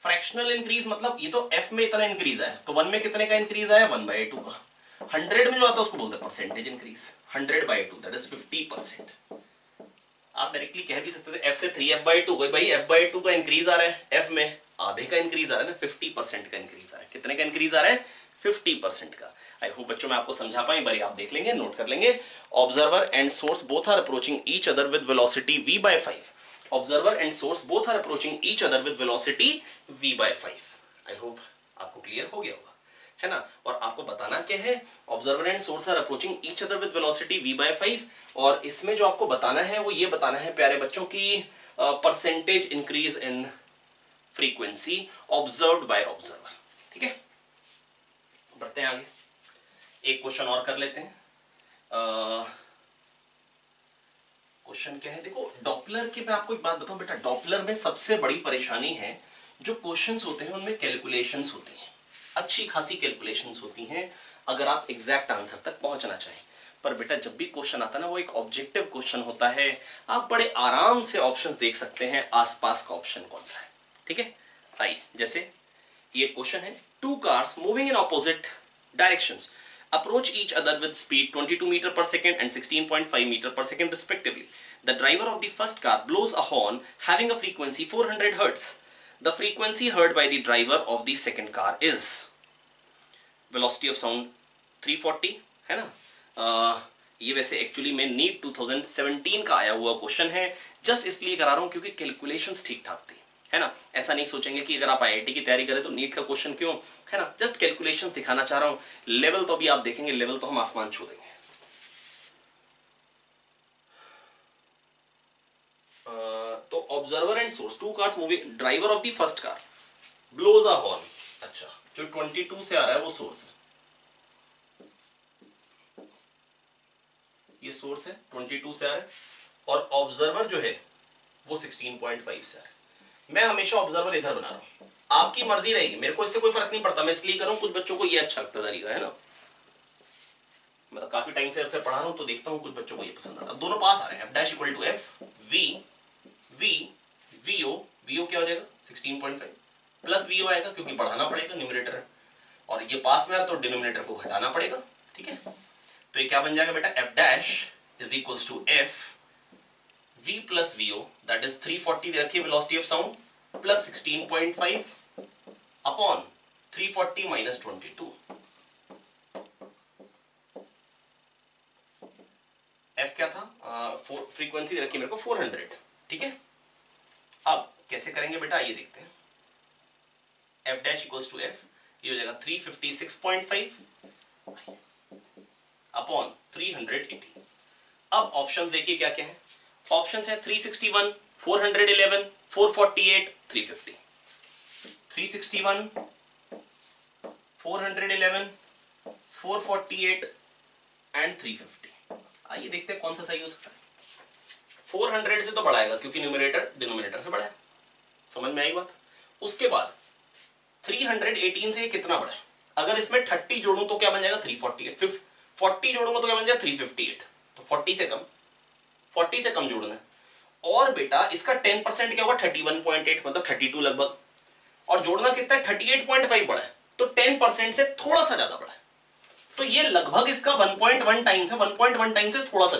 फ्रैक्शनल इंक्रीज मतलब ये तो f में इतना इंक्रीज आया, तो 1 में कितने का इंक्रीज आया, 1/2 का। 100 में जो आता है उसको बोलते हैं परसेंटेज इंक्रीज, 100/2 दैट इज 50%। आप डायरेक्टली कह भी सकते थे f से 3f/2 गई, भाई f/2 का इंक्रीज आ रहा है, f में आधे का इंक्रीज आ रहा है ना, 50% का इंक्रीज आ रहा है। कितने का इंक्रीज आ रहा है, 50% का। आई होप बच्चों मैं आपको समझा पाऊं, बारी आप देख लेंगे, नोट कर लेंगे। Observer and source both are approaching each other with velocity v/5। Observer and source both are approaching each other with velocity v/5। I hope आपको क्लियर हो गया होगा, है ना। और आपको बताना क्या है, observer and source are approaching each other with velocity v/5। और इसमें जो आपको बताना है वो ये बताना है प्यारे बच्चों की percentage increase in frequency observed bye observer, ठीक है। बढ़ते हैं आगे, एक क्वेश्चन और कर लेते हैं। क्वेश्चन क्या है, देखो डॉपलर के, मैं आपको एक बात बताऊं बेटा, डॉपलर में सबसे बड़ी परेशानी है जो क्वेश्चंस होते हैं उनमें कैलकुलेशंस होती हैं, अच्छी खासी कैलकुलेशंस होती हैं अगर आप एग्जैक्ट आंसर तक पहुंचना चाहें। पर बेटा जब भी क्वेश्चन आता है ना वो एक ऑब्जेक्टिव क्वेश्चन होता है, आप बड़े आराम से ऑप्शंस देख सकते हैं आसपास का ऑप्शन कौन सा है। ठीक है, आइए जैसे ये क्वेश्चन है, two cars moving in opposite directions approach each other with speed 22 meter per second and 16.5 meter per second respectively. The driver of the first car blows a horn having a frequency 400 hertz. The frequency heard by the driver of the second car is velocity of sound 340 है ना। ये वैसे एक्चुअली में नीट 2017 का आया हुआ क्वेश्चन है, जस्ट इसलिए करा रहा हूं क्योंकि कैलकुलेशंस ठीक ठाक थी, है ना। ऐसा नहीं सोचेंगे कि अगर आप आईआईटी की तैयारी करें तो नीट का क्वेश्चन क्यों, है ना। जस्ट कैलकुलेशंस दिखाना चाह रहा हूं। लेवल तो अभी आप देखेंगे, लेवल तो हम आसमान छू देंगे। तो observer and source, two cars moving, driver of the first car blows a horn. अच्छा, जो 22 से आ रहा है वो सोर्स है, ये सोर्स है 22 से आ रहा है, और ऑब्जर्वर जो है वो 16.5 से आ रहा है। मैं हमेशा ऑब्जर्वर इधर बना रहा हूं, आपकी मर्जी रहेगी, मेरे को इससे कोई फर्क नहीं पड़ता, मैं इसलिए कर रहा हूं, कुछ बच्चों को ये अच्छा लगता तरीका है ना। मैं तो काफी टाइम से पढ़ा रहा हूं तो देखता हूं कुछ बच्चों को ये पसंद आता। अब दोनों पास आ रहे हैं, f dash equal to F we v v o, v o क्या हो जाएगा 16.5 प्लस वी ओ आएगा क्योंकि बढ़ाना पड़ेगा, न्यूमरेटर है, और ये पास में आ रहा तो डिनोमिनेटर को घटाना पड़ेगा। ठीक है, तो ये क्या बन जाएगा बेटा, f dash is equals to F v plus v o, that is 340 दे रखिए velocity of sound plus 16.5 upon 340 minus 22। F क्या था, फ्रीक्वेंसी दे रखी मेरे को 400। ठीक है, अब कैसे करेंगे बेटा, ये देखते हैं। F dash equals to f, ये हो जाएगा 356.5 अपॉन 380। अब ऑप्शंस देखिए क्या क्या है, ऑप्शंस है 361, 411, 448, 350। 361, 411, 448 एंड 350। आइए देखते हैं कौन सा सही हो सकता है। 400 से तो बढ़ाएगा क्योंकि न्यूमरेटर डिनोमिनेटर से बड़ा है, समझ में आई बात। उसके बाद 318 से कितना बड़ा है, अगर इसमें 30 जोड़ूं तो क्या बन जाएगा 348, 40 जोड़ूंगा तो क्या बन जाएगा 358, तो 40 से कम जोड़ना है। और बेटा इसका 10% क्या होगा 31.8 मतलब 32 लगभग, और जोड़ना कितना है 38.5 बड़ा है, तो 10% से थोड़ा सा ज्यादा बड़ा है, तो ये लगभग इसका 1.1 टाइम्स है, 1.1 टाइम्स से थोड़ा सा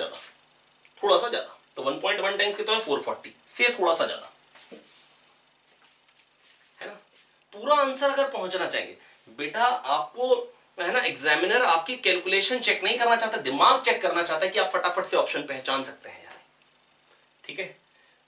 ज्यादा, तो 1.1 टाइम्स कितना है 440 से थोड़ा सा ज्यादा, है ना। पूरा आंसर अगर पहुंचना चाहेंगे बेटा, आपको है ना, एग्जामिनर आपकी कैलकुलेशन चेक नहीं करना चाहता, दिमाग चेक करना चाहता है कि आप फटाफट से ऑप्शन पहचान सकते हैं यार। ठीक है,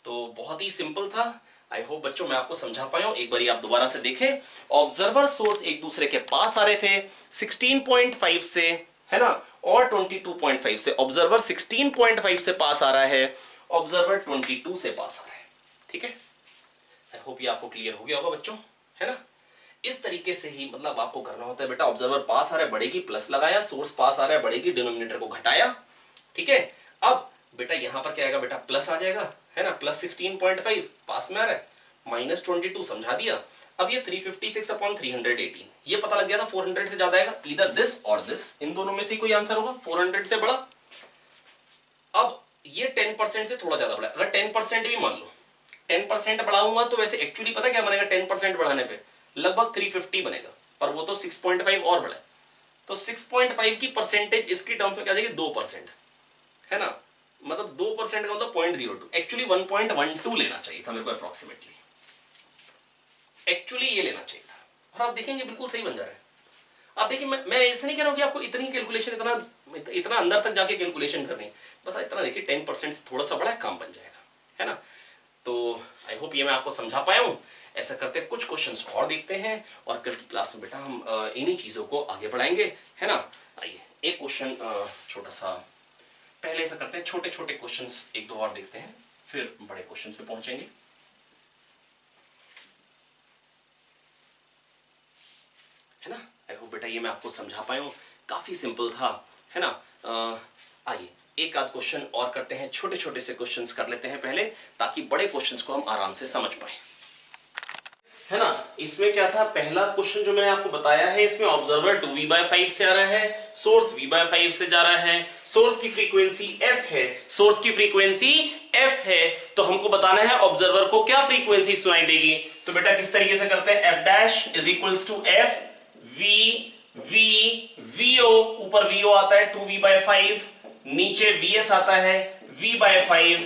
तो बहुत ही सिंपल था। आई होप बच्चों मैं आपको समझा पाया हूं, एक बार आप दोबारा से देखें। ऑब्जर्वर सोर्स एक दूसरे के पास आ रहे थे 16.5 से, है ना, और 22.5 से। ऑब्जर्वर 16.5 से पास आ रहा है, ऑब्जर्वर 22 से पास आ रहा है। ठीक है, आई होप ये आपको क्लियर हो गया होगा बच्चों, है ना। इस तरीके से ही मतलब आपको करना होता है बेटा। ऑब्जर्वर पास आ रहा है, बढ़ेगी, प्लस लगाया, सोर्स पास आ रहा है, बढ़ेगी, डिनोमिनेटर को घटाया। ठीक है, अब बेटा यहां पर क्या आएगा बेटा, प्लस आ जाएगा, है ना, प्लस 16.5 पास में आ रहा है, माइनस 22 समझा दिया। अब ये 356 अपॉन 318, ये पता लग गया था 400 से ज्यादा आएगा, इधर दिस और दिस, इन दोनों में से कोई आंसर होगा 400 से बड़ा। अब ये 10% से थोड़ा ज्यादा बड़ा, अगर 10% भी मान लो 10% बढ़ाऊंगा तो वैसे एक्चुअली पता क्या बनेगा, 10% बढ़ाने पे लगभग 350 बनेगा, पर वो तो 6.5 और बढ़ा है, तो 6.5 की परसेंटेज इसकी टर्म्स में क्या जाएगी 2%, है ना, मतलब 2% का मतलब 0.02, एक्चुअली 1.12 लेना चाहिए था मेरे को अप्रोक्सीमेटली, एक्चुअली ये लेना चाहिए था, और आप देखेंगे बिल्कुल सही बन जा रहा है। आप देखिए, मैं ऐसा नहीं कह रहा हूं कि आपको इतनी कैलकुलेशन, इतना अंदर तक जाके कैलकुलेशन करनी, बस इतना देखिए 10% से थोड़ा सा बड़ा है, काम बन जाएगा, है ना। तो आई होप ये मैं आपको समझा पाया हूं। ऐसा करते हैं कुछ क्वेश्चंस और देखते हैं, और कल की क्लास में बेटा हम इन्हीं चीजों को आगे बढ़ाएंगे, है ना। आइए एक क्वेश्चन छोटा सा पहले ऐसा करते हैं, छोटे छोटे क्वेश्चंस एक दो और देखते हैं, फिर बड़े क्वेश्चंस पे पहुंचेंगे, है ना। आई होप बेटा ये मैं आपको समझा पाया हूँ, काफी सिंपल था, है ना। आइए एक आध क्वेश्चन और करते हैं, छोटे छोटे से क्वेश्चंस कर लेते हैं पहले, ताकि बड़े क्वेश्चंस को हम आराम से समझ पाए, है ना। इसमें क्या था, पहला क्वेश्चन जो मैंने आपको बताया है, इसमें ऑब्जर्वर 2v/5 से आ रहा है, सोर्स v/5 से जा रहा है, सोर्स की फ्रीक्वेंसी f है, सोर्स की फ्रीक्वेंसी f है, तो हमको बताना है ऑब्जर्वर को क्या फ्रीक्वेंसी सुनाई देगी। तो बेटा किस तरीके से करते हैं, f' is equals to f vo, ऊपर vo आता है 2v/5, नीचे vs आता है v/5।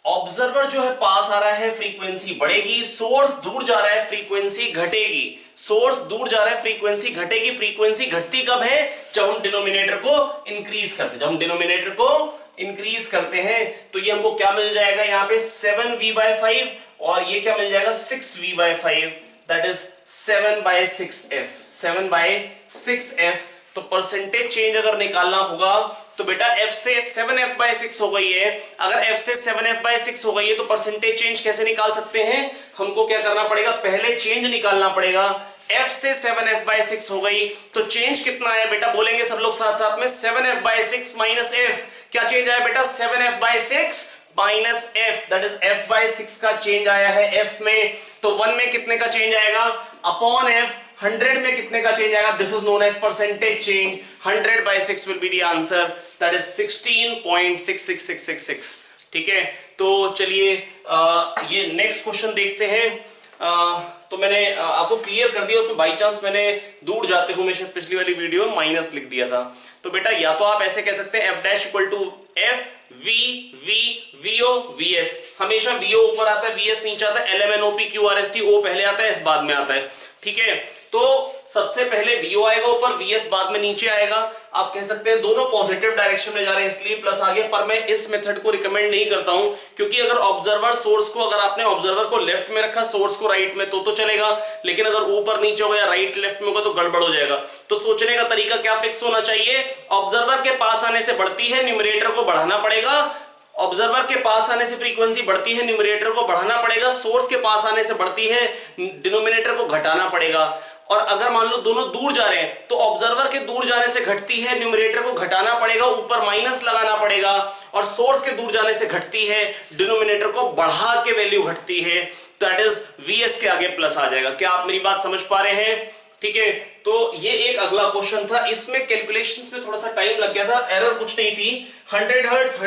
ऑब्जर्वर जो है पास आ रहा है, फ्रीक्वेंसी बढ़ेगी, सोर्स दूर जा रहा है, फ्रीक्वेंसी घटेगी, सोर्स दूर जा रहा है, फ्रीक्वेंसी घटेगी। फ्रीक्वेंसी घटती कब है, जब हम डिनोमिनेटर को इंक्रीज करते हैं, जब हम डिनोमिनेटर को इंक्रीज करते हैं, तो ये हमको क्या मिल जाएगा, यहाँ पे 7v/5 और ये क्या मिल जाएगा 6v/5, that is 7/6f, 7/6f। तो परसेंटेज चेंज अगर निकालना होगा तो बेटा f से 7f/6 हो गई है, अगर f से 7f/6 हो गई है तो परसेंटेज चेंज कैसे निकाल सकते हैं, हमको क्या करना पड़ेगा, पहले चेंज निकालना पड़ेगा। f से 7f/6 हो गई तो चेंज कितना है बेटा, बोलेंगे सब लोग साथ साथ में, 7f/6 माइनस f, क्या चेंज आया बेटा, 7f/6 minus f, that is f/6 का चेंज आया है f में। तो 1 में कितने का चेंज आएगा, अपॉन f, 100 में कितने का चेंज आएगा, this is known as percentage change, 100/6 will be the answer, that is 16.66666। ठीक है, तो चलिए ये नेक्स्ट क्वेश्चन देखते हैं। तो मैंने आपको क्लियर कर दिया, उसमें बाई चांस मैंने दूर जाते हुए मैं पिछली वाली वीडियो में माइनस लिख दिया था। तो बेटा या तो आप ऐसे कह सकते हैं f' equal to f vo vs, हमेशा vo ऊपर आता है, vs नीचे आता है, LMNOP QRST, o पहले आता है, s बाद में आता है। ठीक है, तो सबसे पहले vo आएगा ऊपर, vs बाद में नीचे आएगा। आप कह सकते हैं दोनों पॉजिटिव डायरेक्शन में जा रहे हैं इसलिए प्लस आ गया, पर मैं इस मेथड को रिकमेंड नहीं करता हूं, क्योंकि अगर ऑब्जर्वर सोर्स को, अगर आपने ऑब्जर्वर को लेफ्ट में रखा, सोर्स को राइट में, तो चलेगा, लेकिन अगर ऊपर नीचे होगा या राइट लेफ्ट में होगा तो गड़बड़ हो जाएगा। तो सोचने का तरीका क्या फिक्स होना चाहिए, ऑब्जर्वर के पास आने से बढ़ती है, न्यूमरेटर को बढ़ाना पड़ेगा, ऑब्जर्वर के पास आने से फ्रीक्वेंसी बढ़ती है, न्यूमरेटर को बढ़ाना पड़ेगा, सोर्स के पास आने से बढ़ती है, डिनोमिनेटर को घटाना पड़ेगा। और अगर मान लो दोनों दूर जा रहे हैं तो ऑब्जर्वर के दूर जाने से घटती है, न्यूमरेटर को घटाना पड़ेगा, ऊपर माइनस लगाना पड़ेगा, और सोर्स के दूर जाने से घटती है, डिनोमिनेटर को बढ़ा के वैल्यू घटती है, दैट इज vs के आगे प्लस आ जाएगा। क्या आप मेरी बात समझ पा रहे हैं? ठीक है, तो ये एक अगला क्वेश्चन था, इसमें कैलकुलेशंस में थोड़ा सा टाइम लग गया था, एरर कुछ नहीं थी। 100 हर्ट्ज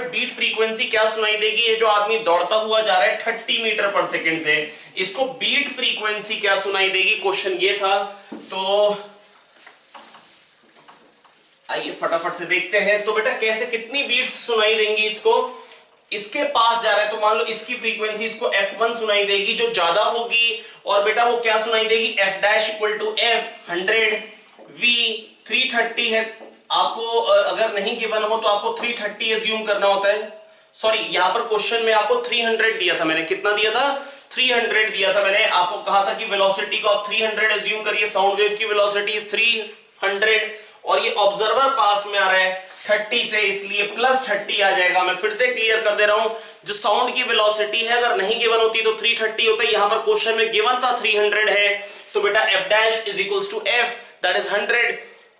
बीट फ्रीक्वेंसी क्या सुनाई देगी, ये जो आदमी दौड़ता हुआ जा रहा है 30 मीटर पर सेकंड से, इसको बीट फ्रीक्वेंसी क्या सुनाई देगी, क्वेश्चन ये था। तो आइए फटाफट से देखते हैं। तो बेटा कैसे, कितनी बीट्स सुनाई देंगी इसको, इसके पास जा रहा है तो मान लो इसकी फ्रीक्वेंसी इसको f1 सुनाई देगी जो ज्यादा होगी, और बेटा वो क्या सुनाई देगी, f' equal to f 100 v 330 है। आपको अगर नहीं गिवन हो तो आपको 330 एज्यूम करना होता है। सॉरी, यहां पर क्वेश्चन में आपको 300 दिया था, मैंने कितना दिया था, 300 दिया था। मैंने आपको कहा था कि वेलोसिटी को आप 300 एज्यूम करिए, साउंड वेव की वेलोसिटी इज 300, और ये ऑब्जर्वर पास में आ रहा है 30 से, इसलिए प्लस 30 आ जाएगा। मैं फिर से क्लियर कर दे रहा हूं, जो साउंड की वेलोसिटी है अगर नहीं गिवन होती तो 330 होता है, यहां पर क्वेश्चन में गिवन था 300 है, तो बेटा f' is equals to f, that is 100,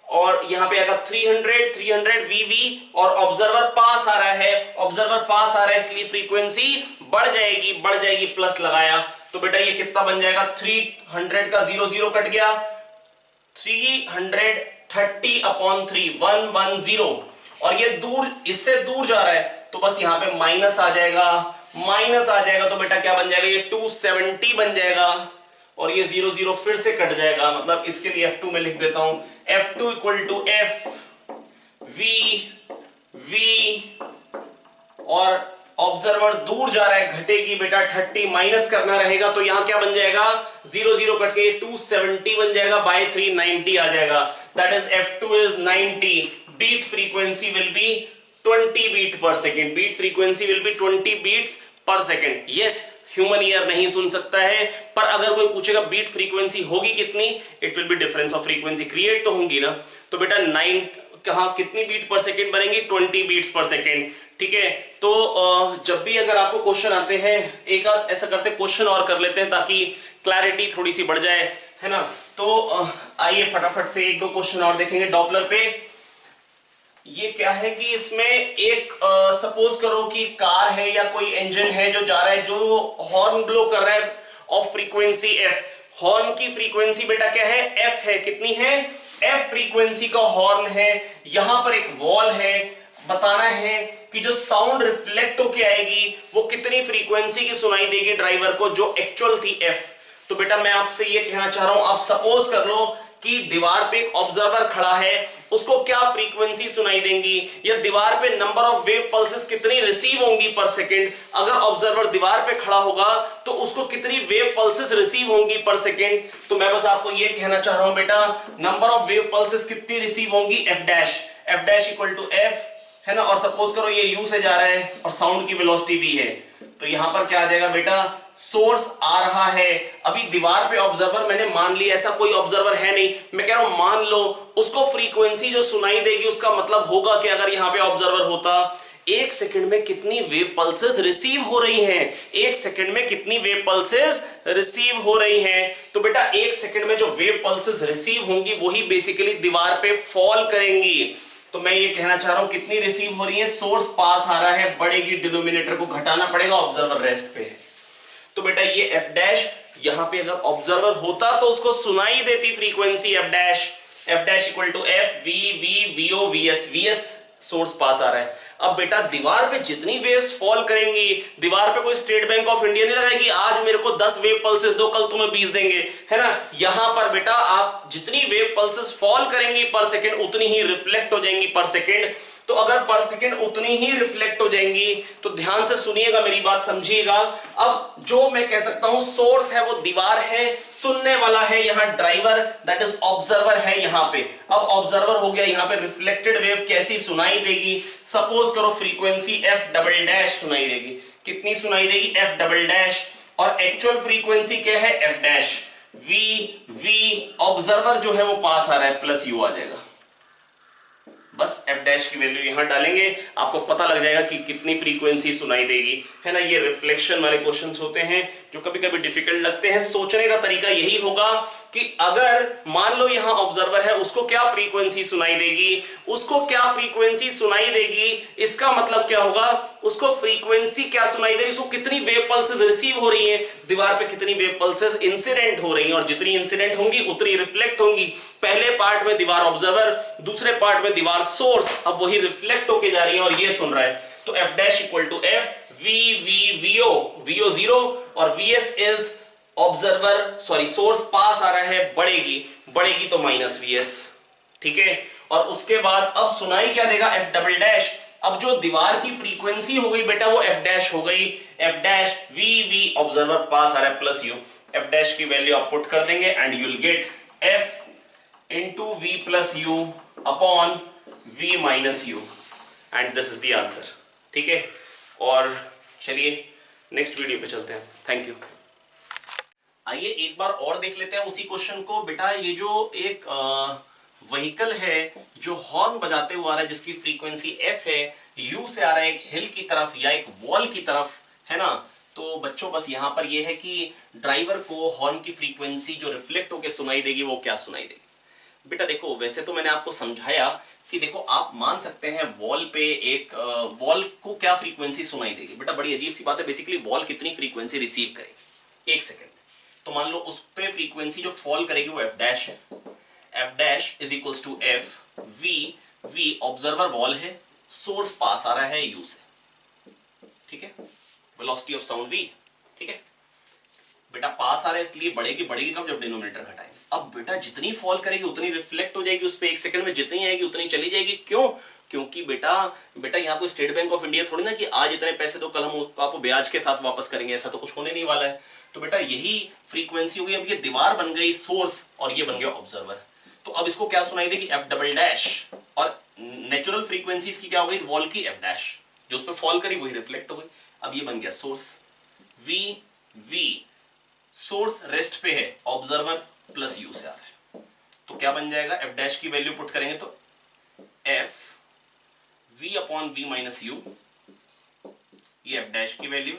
और यहां पे आएगा 300 vv, और ऑब्जर्वर पास आ रहा है, ऑब्जर्वर पास आ रहा है इसलिए फ्रीक्वेंसी बढ़ जाएगी, प्लस लगाया, तो बेटा ये कितना बन जाएगा, 300 का 0 कट गया, 330 अपॉन 3 110, और ये दूर, इससे दूर जा रहा है तो बस यहाँ पे माइनस आ जाएगा, तो बेटा क्या बन जाएगा, ये 270 बन जाएगा, और ये 0 फिर से कट जाएगा, मतलब इसके लिए f2 में लिख देता हूं, f2 equal to f v, और ऑब्जर्वर दूर जा रहा है, घटेगी बेटा 30, माइनस करना रहेगा, तो यहां क्या बन जाएगा, 0 कट के 270 बन जाएगा, बाय 390 आ जाएगा, that is f2 is 90, beat frequency will be 20 beat per second, beat frequency will be 20 beats per second. Yes, human ear नहीं सुन सकता है, पर अगर कोई पूछेगा बीट फ्रीक्वेंसी होगी कितनी, it will be difference of frequency, create तो होंगी ना, तो बेटा 9 कहां कितनी बीट पर सेकेंड बनेंगी, 20 बीट्स पर सेकेंड। ठीक है, तो जब भी अगर आपको क्वेश्चन आते हैं, एक आध ऐसा करते क्वेश्चन और कर लेते हैं ताकि क्लैरिटी थोड़ी सी बढ़ जाए, है ना। तो आइए फटाफट से एक दो क्वेश्चन और देखेंगे डॉपलर पे। ये क्या है कि इसमें एक सपोज करो कि कार है या कोई इंजन है जो जा रहा है, जो हॉर्न ब्लो कर रहा है ऑफ फ्रीक्वेंसी एफ। हॉर्न की फ्रीक्वेंसी बेटा क्या है, एफ है। कितनी है, एफ फ्रीक्वेंसी का हॉर्न है। यहां पर एक वॉल है, बताना है कि जो साउंड रिफ्लेक्ट होके आएगी वो कितनी फ्रीक्वेंसी की सुनाई देगी ड्राइवर को, जो एक्चुअल थी एफ। तो बेटा मैं आपसे ये कहना चाह रहा हूं, आप सपोज कर लो कि दीवार पे एक ऑब्जर्वर खड़ा है, उसको क्या फ्रीक्वेंसी सुनाई देंगी, या दीवार पे नंबर ऑफ वेव पल्सेस कितनी रिसीव होंगी पर सेकंड। अगर ऑब्जर्वर दीवार पे खड़ा होगा तो उसको कितनी वेव पल्सेस रिसीव होंगी पर सेकंड। तो मैं बस आपको ये कहना चाह रहा हूं बेटा, नंबर ऑफ वेव पल्सेस कितनी रिसीव होंगी, f dash equal to f, है ना। और सपोज करो ये यू से जा रहा है और साउंड की वेलोसिटी वी है, तो यहां पर क्या आ जाएगा बेटा, सोर्स आ रहा है। अभी दीवार पे ऑब्जर्वर मैंने मान लिया, ऐसा कोई ऑब्जर्वर है नहीं, मैं कह रहा हूं मान लो, उसको फ्रीक्वेंसी जो सुनाई देगी उसका मतलब होगा कि अगर यहां पे ऑब्जर्वर होता, एक सेकंड में कितनी वेव पल्सेस रिसीव हो रही हैं, एक सेकंड में कितनी वेव पल्सेस रिसीव हो रही हैं। तो बेटा एक सेकंड में जो वेव पल्सेस रिसीव होंगी वही बेसिकली दीवार पे फॉल करेंगी। तो मैं ये कहना चाह रहा हूं कितनी रिसीव हो रही है, सोर्स पास आ रहा है, बढ़ेगी, डिनोमिनेटर को घटाना पड़ेगा, ऑब्जर्वर रेस्ट पे है। तो बेटा ये एफ डैश, यहां पे अगर ऑब्जर्वर होता तो उसको सुनाई देती frequency F dash equal to F we V VO VS source पास आ रहा है। अब बेटा दीवार पे जितनी वेव्स फॉल करेंगी, दीवार पे कोई स्टेट बैंक ऑफ इंडिया नहीं लगाएगी आज मेरे को 10 वेव पल्सेस दो, कल तुम्हें 20 देंगे, है ना। यहां पर बेटा आप जितनी वेव पल्सेस फॉल करेंगी पर सेकंड उतनी ही रिफ्लेक्ट हो जाएंगी पर सेकंड। तो अगर पर सेकंड उतनी ही रिफ्लेक्ट हो जाएंगी तो ध्यान से सुनिएगा, मेरी बात समझिएगा। अब जो मैं कह सकता हूं सोर्स है वो दीवार है, सुनने वाला है यहां ड्राइवर, दैट इज ऑब्जर्वर है यहां पे। अब ऑब्जर्वर हो गया, यहां पे रिफ्लेक्टेड वेव कैसी सुनाई देगी, सपोज करो फ्रीक्वेंसी एफ डबल डैश सुनाई देगी। कितनी सुनाई देगी, एफ डबल डैश, और एक्चुअल फ्रीक्वेंसी क्या है, एफ डैश वी ऑब्जर्वर जो है वो पास आ रहा है, प्लस यू आ जाएगा। बस एफ डैश की वैल्यू यहां डालेंगे, आपको पता लग जाएगा कि कितनी फ्रीक्वेंसी सुनाई देगी, है ना। ये रिफ्लेक्शन वाले क्वेश्चंस होते हैं जो कभी कभी डिफिकल्ट लगते हैं। सोचने का तरीका यही होगा कि अगर मान लो यहां ऑब्जर्वर है, उसको क्या फ्रीक्वेंसी सुनाई देगी, उसको क्या फ्रीक्वेंसी सुनाई देगी, इसका मतलब क्या होगा, उसको फ्रीक्वेंसी क्या सुनाई देगी, उसको कितनी वेव पल्सेस रिसीव हो रही है, दीवार पे कितनी वेव पल्सेस इंसिडेंट हो रही हैं, और जितनी इंसिडेंट होंगी उतनी रिफ्लेक्ट होंगी। पहले पार्ट में दीवार ऑब्जर्वर, दूसरे पार्ट में दीवार सोर्स, अब वही रिफ्लेक्ट होके जा रही है और ये सुन रहा है। तो F dash equal to F VO zero, और VS is observer, sorry source पास आ रहा है, बढ़ेगी तो माइनस वीएस, ठीक है। और उसके बाद अब सुनाई क्या देगा, एफ डबल डैश। अब जो दीवार की फ्रीक्वेंसी हो गई बेटा वो एफ डैश हो गई, एफ डैश वी ऑब्जर्वर पास आ रहा है प्लस यू, एफ डैश की वैल्यू आप पुट कर देंगे and you will get f into v plus u upon v minus u, and this is the answer, ठीक है। और चलिए नेक्स्ट वीडियो पे चलते हैं, थैंक यू। आइए एक बार और देख लेते हैं उसी क्वेश्चन को। बेटा ये जो एक व्हीकल है जो हॉर्न बजाते हुए आ रहा है, जिसकी फ्रीक्वेंसी एफ है, यू से आ रहा है एक हिल की तरफ या एक वॉल की तरफ, है ना। तो बच्चों बस यहां पर ये है कि ड्राइवर को हॉर्न की फ्रीक्वेंसी जो रिफ्लेक्ट होकर सुनाई देगी वो क्या सुनाई देगी। बेटा देखो वैसे तो मैंने आपको समझाया कि देखो आप मान सकते हैं वॉल पे एक वॉल को क्या फ्रीक्वेंसी सुनाई देगी। बेटा बड़ी अजीब सी बात है, बेसिकली वॉल कितनी फ्रीक्वेंसी रिसीव करेगी एक सेकंड में। तो मान लो उस पे फ्रीक्वेंसी जो फॉल करेगी वो एफ डैश है, f dash is equals to F v observer वॉल है, सोर्स पास आ रहा है यू से, ठीक है, वेलोसिटी ऑफ साउंड वी, ठीक है। बेटा पास आ रहा है इसलिए बढ़ेगी कब, जब डिनोमिनेटर घटाएंगे। अब बेटा जितनी फॉल करेगी उतनी रिफ्लेक्ट हो जाएगी उस पे एक सेकंड में, जितनी आएगी उतनी चली जाएगी। क्यों, क्योंकि बेटा यहाँ कोई स्टेट बैंक ऑफ इंडिया थोड़ी ना कि आज इतने पैसे तो कल हम आपको ब्याज के साथ वापस करेंगे, ऐसा तो कुछ होने नहीं वाला है। तो बेटा यही फ्रीक्वेंसी हो गई। अब ये दीवार बन गई सोर्स और ये बन गया ऑब्जर्वर। तो अब इसको क्या सुनाई देगी, एफ डबल डैश, और नेचुरल फ्रीक्वेंसी इसकी क्या हो गई, वॉल की एफ डैश, जो उस पर फॉल करी वही रिफ्लेक्ट हो गई। अब ये बन गया सोर्स वी सोर्स रेस्ट पे है, ऑब्जर्वर प्लस यू से आ रहा है। तो क्या बन जाएगा, एफ डैश की वैल्यू पुट करेंगे तो f v upon v minus u, ये एफ डैश की value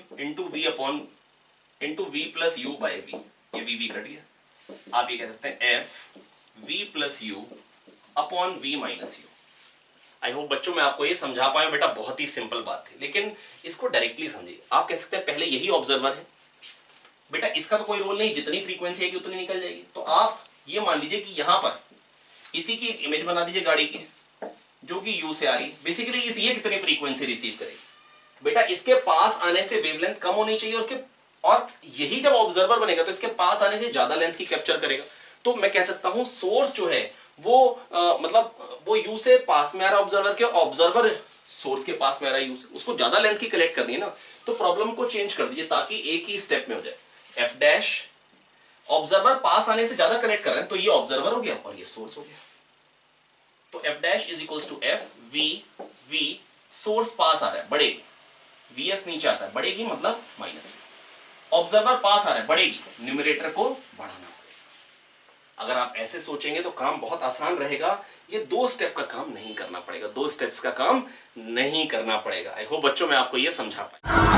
into v plus u by v, ये वी कट गया, आप ये कह सकते हैं f v plus u upon v minus u. I hope बच्चों मैं आपको ये समझा पाया बेटा, बहुत ही सिंपल बात थी, लेकिन इसको डायरेक्टली समझिए। आप कह सकते हैं पहले यही ऑब्जर्वर है बेटा, इसका तो कोई रोल नहीं, जितनी फ्रीक्वेंसी आएगी उतनी निकल जाएगी। तो आप ये मान लीजिए कि यहां पर इसी की एक इमेज बना दीजिए गाड़ी की, जो कि यू से आ रही। बेसिकली ये कितनी फ्रीक्वेंसी रिसीव करेगी बेटा, इसके पास आने से वेवलेंथ कम होनी चाहिए उसके, और यही जब ऑब्जर्वर बनेगा तो इसके पास आने से ज्यादा लेंथ की कैप्चर करेगा। तो मैं कह सकता हूं सोर्स जो है वो मतलब वो यू से पास में आ रहा ऑब्जर्वर के, ऑब्जर्वर सोर्स के पास में आ रहा है यू से, उसको ज्यादा लेंथ की कलेक्ट करनी है ना, तो प्रॉब्लम को चेंज कर दीजिए ताकि एक ही स्टेप में हो जाए। एफ डैश ऑब्जर्वर पास आने से ज्यादा कनेक्ट कर रहे हैं, तो ये ऑब्जर्वर हो गया और ये सोर्स हो गया। तो F dash is equals to F we V, source पास आ रहा है बढ़ेगी, वीएस नीचे आता है बढ़ेगी मतलब माइनस वी, ऑब्जर्वर पास आ रहा है बढ़ेगी, न्यूमरेटर को बढ़ाना पड़ेगा। अगर आप ऐसे सोचेंगे तो काम बहुत आसान रहेगा, ये 2 स्टेप का काम नहीं करना पड़ेगा, 2 स्टेप्स का काम नहीं करना पड़ेगा। आई होप बच्चों मैं आपको ये समझा पाया।